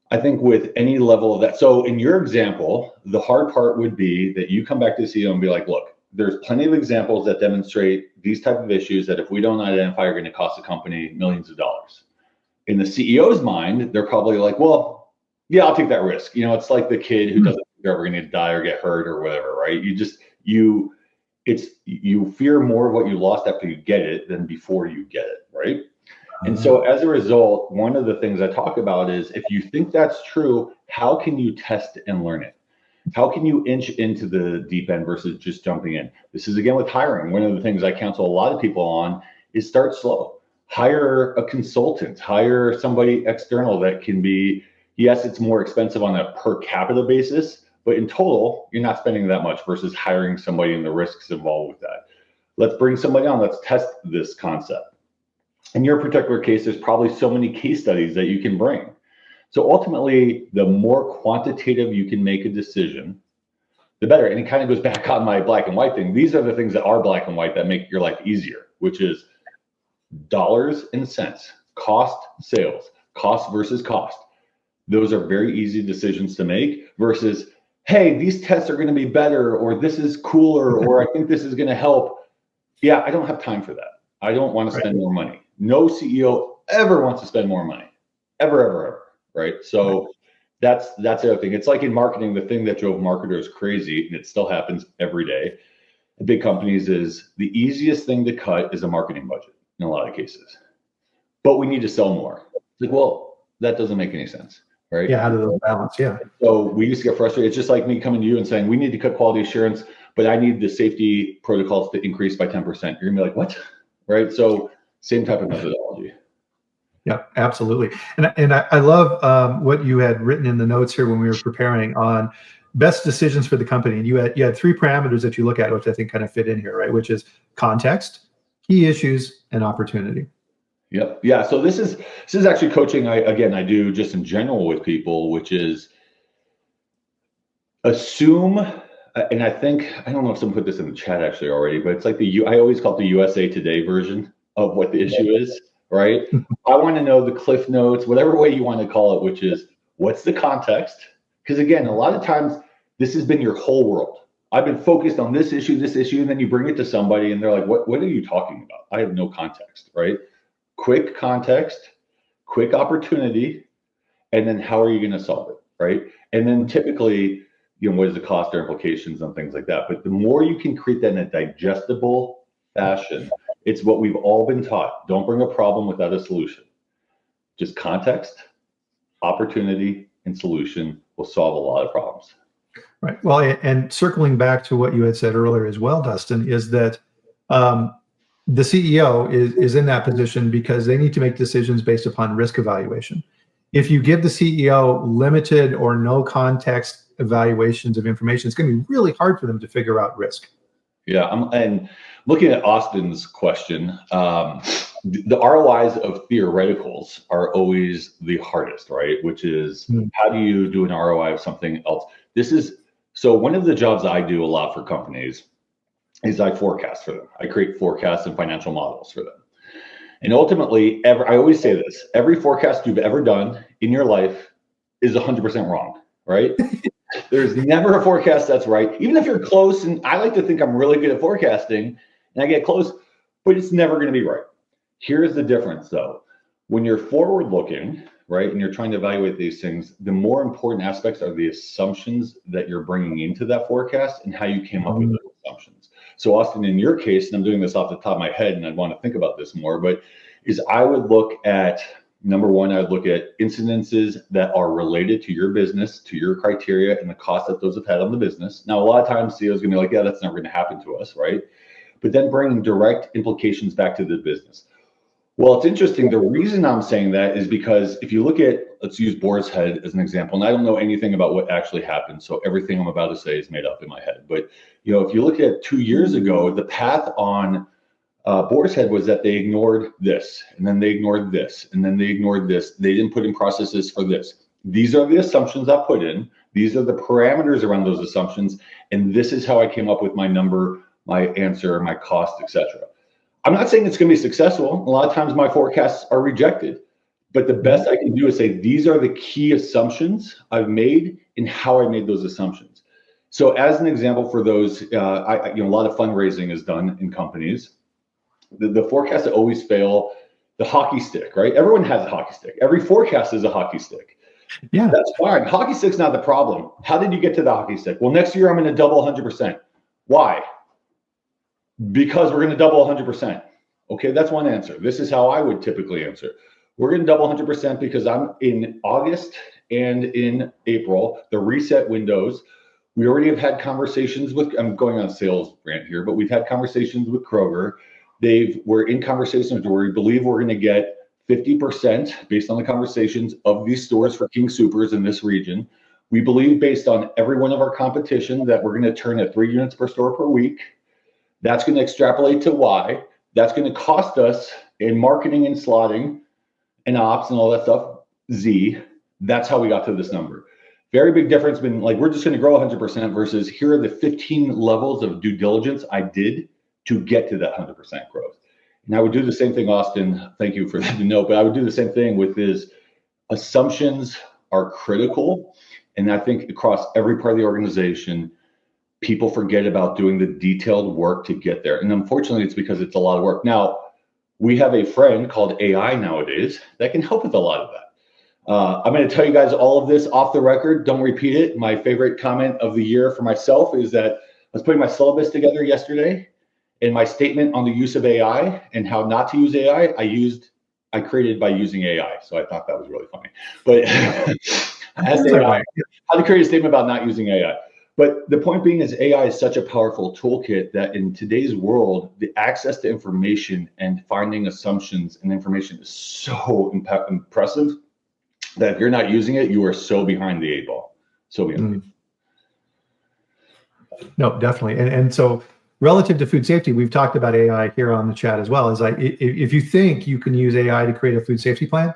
I think with any level of that. So in your example, the hard part would be that you come back to the CEO and be like, look, there's plenty of examples that demonstrate these type of issues that if we don't identify are going to cost the company millions of dollars. In the CEO's mind, they're probably like, well, yeah, I'll take that risk. It's like the kid who doesn't think they're ever going to die or get hurt or whatever, right? You fear more of what you lost after you get it than before you get it, right? And so as a result, one of the things I talk about is if you think that's true, how can you test and learn it? How can you inch into the deep end versus just jumping in? This is again with hiring. One of the things I counsel a lot of people on is start slow. Hire a consultant, hire somebody external that can be, yes, it's more expensive on a per capita basis, but in total, you're not spending that much versus hiring somebody and the risks involved with that. Let's bring somebody on, let's test this concept. In your particular case, there's probably so many case studies that you can bring. So ultimately, the more quantitative you can make a decision, the better. And it kind of goes back on my black and white thing. These are the things that are black and white that make your life easier, which is dollars and cents, cost, sales, cost versus cost. Those are very easy decisions to make versus, hey, these tests are going to be better, or this is cooler, or I think this is going to help. Yeah, I don't have time for that. I don't want to spend more money. No CEO ever wants to spend more money, ever. Right. So that's the other thing. It's like in marketing, the thing that drove marketers crazy, and it still happens every day at big companies, is the easiest thing to cut is a marketing budget in a lot of cases. But we need to sell more. It's like, well, that doesn't make any sense. Right. Yeah. How do those balance? Yeah. So we used to get frustrated. It's just like me coming to you and saying, we need to cut quality assurance, but I need the safety protocols to increase by 10%. You're gonna be like, what? Right. So same type of methodology. Yeah, absolutely. And I love what you had written in the notes here when we were preparing on best decisions for the company. And you had three parameters that you look at, which I think kind of fit in here, right? Which is context, key issues, and opportunity. Yep. Yeah. So this is actually coaching I do just in general with people, which is assume, and I don't know if someone put this in the chat actually already, but it's like I always call it the USA Today version of what the issue is. Right? I want to know the cliff notes, whatever way you want to call it, which is what's the context? Because again, a lot of times this has been your whole world. I've been focused on this issue, and then you bring it to somebody and they're like, what are you talking about? I have no context, right? Quick context, quick opportunity, and then how are you going to solve it, right? And then typically, what is the cost or implications and things like that. But the more you can create that in a digestible fashion, it's what we've all been taught. Don't bring a problem without a solution. Just context, opportunity, and solution will solve a lot of problems. Right. Well, and circling back to what you had said earlier as well, Dustin, is that the CEO is in that position because they need to make decisions based upon risk evaluation. if you give the CEO limited or no context evaluations of information, it's going to be really hard for them to figure out risk. Yeah, and looking at Austin's question, the ROIs of theoreticals are always the hardest, right? Which is how do you do an ROI of something else? So one of the jobs I do a lot for companies is I forecast for them. I create forecasts and financial models for them. And ultimately, I always say this, every forecast you've ever done in your life is 100% wrong, right? There's never a forecast that's right, even if you're close. And I like to think I'm really good at forecasting and I get close, but it's never going to be right. Here's the difference though. When you're forward looking, right, and you're trying to evaluate these things, the more important aspects are the assumptions that you're bringing into that forecast and how you came up with those assumptions. So Austin, in your case, and I'm doing this off the top of my head and I want to think about this more, but I would look at, number one, I would look at incidences that are related to your business, to your criteria and the cost that those have had on the business. Now, a lot of times CEOs are gonna be like, yeah, that's never gonna happen to us, right? But then bringing direct implications back to the business. Well, it's interesting. The reason I'm saying that is because if you look at, let's use Boar's Head as an example, and I don't know anything about what actually happened, so everything I'm about to say is made up in my head. But if you look at 2 years ago, the path on Boar's Head was that they ignored this, and then they ignored this, and then they ignored this. They didn't put in processes for this. These are the assumptions I put in. These are the parameters around those assumptions, and this is how I came up with my number, my answer, my cost, etc. I'm not saying it's going to be successful. A lot of times my forecasts are rejected, but the best I can do is say, these are the key assumptions I've made and how I made those assumptions. So as an example for those, a lot of fundraising is done in companies. The forecasts that always fail, the hockey stick, right? Everyone has a hockey stick. Every forecast is a hockey stick. Yeah. That's fine. Hockey stick's not the problem. How did you get to the hockey stick? Well, next year I'm going to double 100%. Why? Because we're going to double 100%. Okay, that's one answer. This is how I would typically answer. We're going to double 100% because I'm in August and in April, the reset windows. We already have had conversations with, I'm going on a sales rant here, but we've had conversations with Kroger. We're in conversations where we believe we're going to get 50% based on the conversations of these stores for King Soopers in this region. We believe based on every one of our competition that we're going to turn at 3 units per store per week. That's going to extrapolate to Y. That's going to cost us in marketing and slotting and ops and all that stuff, Z. That's how we got to this number. Very big difference been like, we're just going to grow 100% versus here are the 15 levels of due diligence I did to get to that 100% growth. And I would do the same thing, Austin. Thank you for the note, but I would do the same thing with his assumptions are critical. And I think across every part of the organization, people forget about doing the detailed work to get there. And unfortunately, it's because it's a lot of work. Now, we have a friend called AI nowadays that can help with a lot of that. I'm going to tell you guys all of this off the record. Don't repeat it. My favorite comment of the year for myself is that I was putting my syllabus together yesterday, and my statement on the use of AI and how not to use AI, I created by using AI. So I thought that was really funny. But how to create a statement about not using AI. But the point being is AI is such a powerful toolkit that in today's world, the access to information and finding assumptions and information is so impressive that if you're not using it, you are so behind the 8 ball. So behind. No, definitely. And so relative to food safety, we've talked about AI here on the chat as well. Is like, if you think you can use AI to create a food safety plan,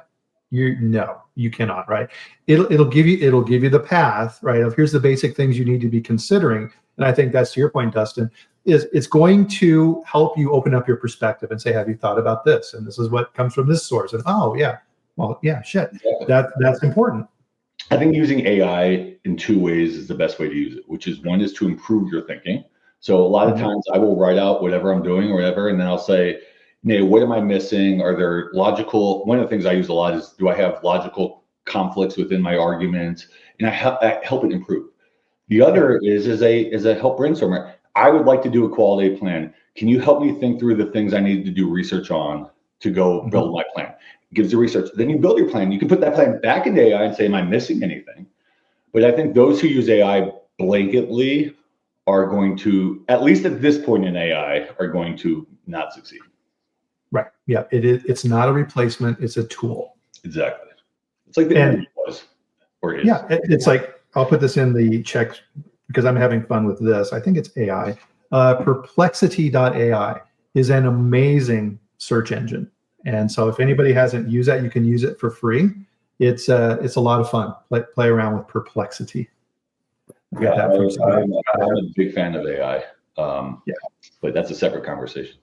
no, you cannot, right? It'll give you the path, right, of here's the basic things you need to be considering. And I think that's to your point, Dustin, is it's going to help you open up your perspective and say, have you thought about this? And this is what comes from this source. And oh yeah, well, yeah, shit. That's important. I think using AI in 2 ways is the best way to use it, which is one is to improve your thinking. So a lot of times I will write out whatever I'm doing or whatever, and then I'll say, Nay, what am I missing? Are there logical, one of the things I use a lot is, do I have logical conflicts within my arguments? And I help it improve. The other is a help brainstormer. I would like to do a quality plan. Can you help me think through the things I need to do research on to go build my plan? It gives you research. Then you build your plan. You can put that plan back into AI and say, am I missing anything? But I think those who use AI blanketly are going to, at least at this point in AI, are going to not succeed. Right. Yeah. It is. It's not a replacement. It's a tool. Exactly. It's like the internet was, or is. Yeah, it's like, I'll put this in the check because I'm having fun with this. I think it's AI. Perplexity.ai is an amazing search engine. And so if anybody hasn't used that, you can use it for free. It's a lot of fun. Play around with Perplexity. Yeah, I'm a big fan of AI. Yeah, but that's a separate conversation.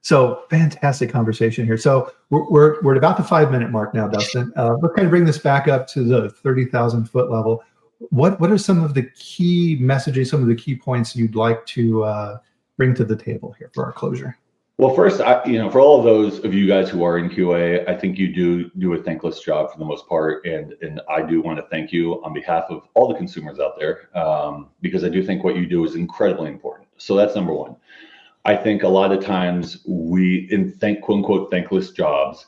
So fantastic conversation here. So we're at about the 5-minute mark now, Dustin. We're kind of bring this back up to the 30,000 foot level. What are some of the key messages, some of the key points you'd like to bring to the table here for our closure? Well, first, for all of those of you guys who are in QA, I think you do a thankless job for the most part, and I do want to thank you on behalf of all the consumers out there, because I do think what you do is incredibly important. So that's number one. I think a lot of times quote unquote thankless jobs,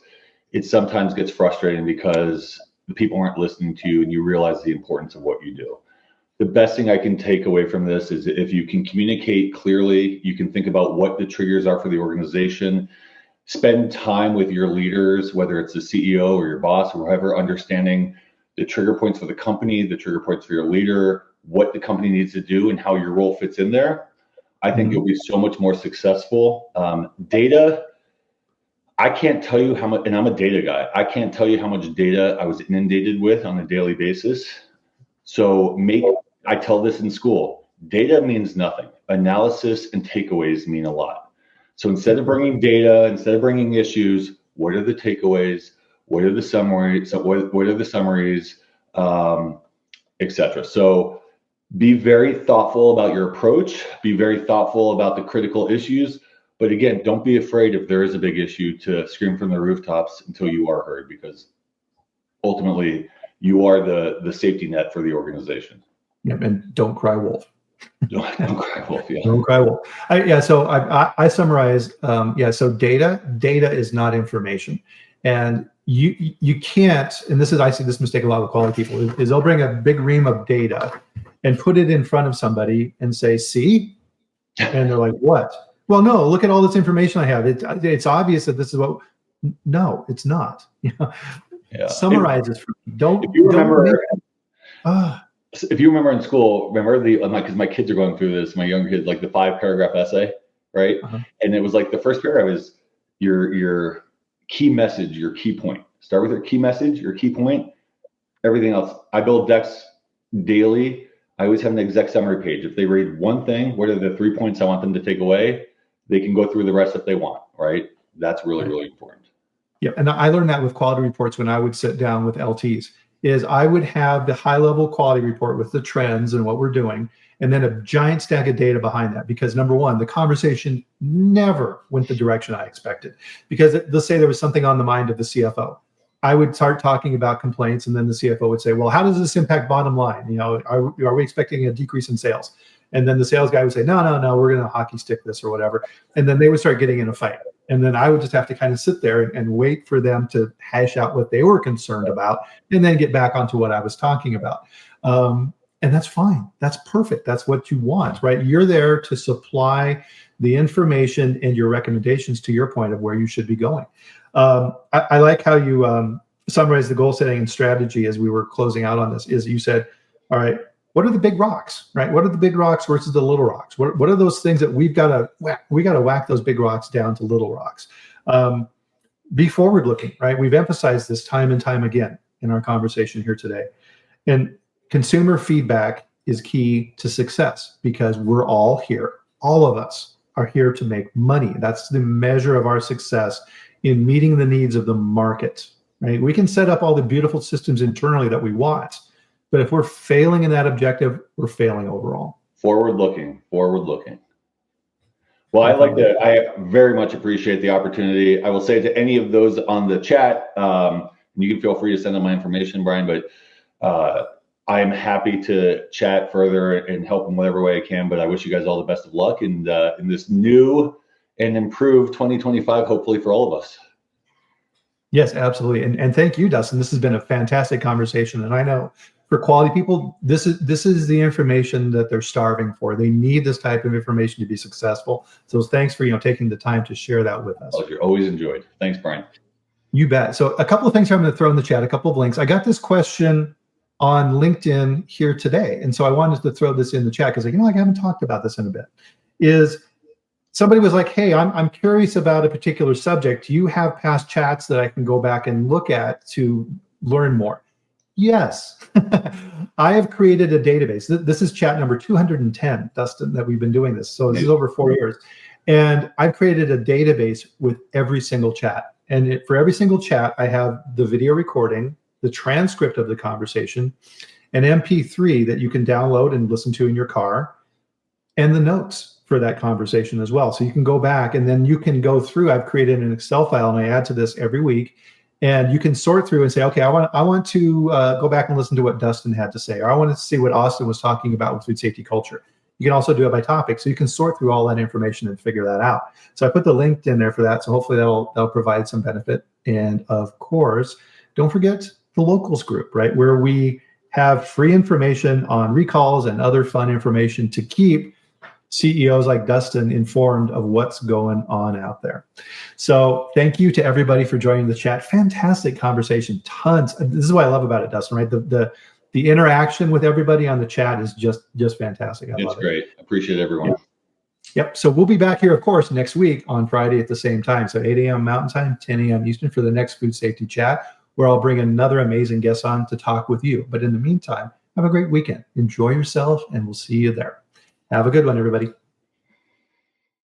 it sometimes gets frustrating because the people aren't listening to you, and you realize the importance of what you do. The best thing I can take away from this is if you can communicate clearly, you can think about what the triggers are for the organization, spend time with your leaders, whether it's the CEO or your boss or whoever, understanding the trigger points for the company, the trigger points for your leader, what the company needs to do and how your role fits in there. I think you'll be so much more successful. Data, I can't tell you how much, and I'm a data guy, I can't tell you how much data I was inundated with on a daily basis. So I tell this in school, data means nothing. Analysis and takeaways mean a lot. So instead of bringing data, instead of bringing issues, what are the takeaways? What are the summaries? What are the summaries, etc. So be very thoughtful about your approach. Be very thoughtful about the critical issues. But again, don't be afraid if there is a big issue to scream from the rooftops until you are heard, because ultimately you are the safety net for the organization. Yep, and don't cry wolf. Don't cry wolf. Yeah. Don't cry wolf. So I summarize. So data is not information, and you can't. And I see this mistake a lot with quality people is they'll bring a big ream of data and put it in front of somebody and say, "See," and they're like, "What?" Well, no. Look at all this information I have. It's obvious that this is what. No, it's not. Yeah. Summarize this. If you remember in school, because my kids are going through this, my younger kids, like the 5-paragraph essay, right? And it was like the first paragraph is your key message, your key point. Start with your key message, your key point, everything else. I build decks daily. I always have an exec summary page. If they read one thing, what are the 3 points I want them to take away? They can go through the rest if they want, right? That's really, really important. Yeah, and I learned that with quality reports when I would sit down with LTs, is I would have the high-level quality report with the trends and what we're doing, and then a giant stack of data behind that. Because number one, the conversation never went the direction I expected. Because let's say there was something on the mind of the CFO. I would start talking about complaints, and then the CFO would say, well, how does this impact bottom line? Are we expecting a decrease in sales? And then the sales guy would say, no, we're going to hockey stick this or whatever. And then they would start getting in a fight. And then I would just have to kind of sit there and wait for them to hash out what they were concerned about and then get back onto what I was talking about. And that's fine. That's perfect. That's what you want, right? You're there to supply the information and your recommendations to your point of where you should be going. I like how you summarized the goal setting and strategy as we were closing out on this, is you said, all right, what are the big rocks, right? What are the big rocks versus the little rocks? What are those things that we've got to whack? We got to whack those big rocks down to little rocks. Be forward looking, right? We've emphasized this time and time again in our conversation here today. And consumer feedback is key to success, because we're all here. All of us are here to make money. That's the measure of our success in meeting the needs of the market, right? We can set up all the beautiful systems internally that we want, but if we're failing in that objective, we're failing overall. Forward looking. Well, I very much appreciate the opportunity. I will say to any of those on the chat, you can feel free to send them my information, Bryan, but I am happy to chat further and help in whatever way I can. But I wish you guys all the best of luck in this new and improved 2025, hopefully for all of us. Yes, absolutely. And thank you, Dustin. This has been a fantastic conversation. And I know for quality people, this is the information that they're starving for. They need this type of information to be successful. So thanks for taking the time to share that with us. Pleasure. Always enjoyed. Thanks, Bryan. You bet. So a couple of things I'm going to throw in the chat, a couple of links. I got this question on LinkedIn here today. And so I wanted to throw this in the chat because, I haven't talked about this in a bit. Is somebody was like, hey, I'm curious about a particular subject. Do you have past chats that I can go back and look at to learn more? Yes. I have created a database. This is chat number 210, Dustin, that we've been doing this. So this is over 4 years. And I've created a database with every single chat. And for every single chat, I have the video recording, the transcript of the conversation, an MP3 that you can download and listen to in your car, and the notes for that conversation as well. So you can go back and then you can go through. I've created an Excel file and I add to this every week. And you can sort through and say, okay, I want to go back and listen to what Dustin had to say, or I want to see what Austin was talking about with food safety culture. You can also do it by topic. So you can sort through all that information and figure that out. So I put the link in there for that. So hopefully that'll provide some benefit. And of course, don't forget the locals group, right? Where we have free information on recalls and other fun information to keep CEOs like Dustin informed of what's going on out there. So thank you to everybody for joining the chat. Fantastic conversation, tons. This is what I love about it, Dustin, right? The interaction with everybody on the chat is just fantastic. It's great. Appreciate everyone. Yep. So we'll be back here, of course, next week on Friday at the same time. So 8 a.m. Mountain Time, 10 a.m. Eastern for the next food safety chat, where I'll bring another amazing guest on to talk with you. But in the meantime, have a great weekend. Enjoy yourself, and we'll see you there. Have a good one, everybody.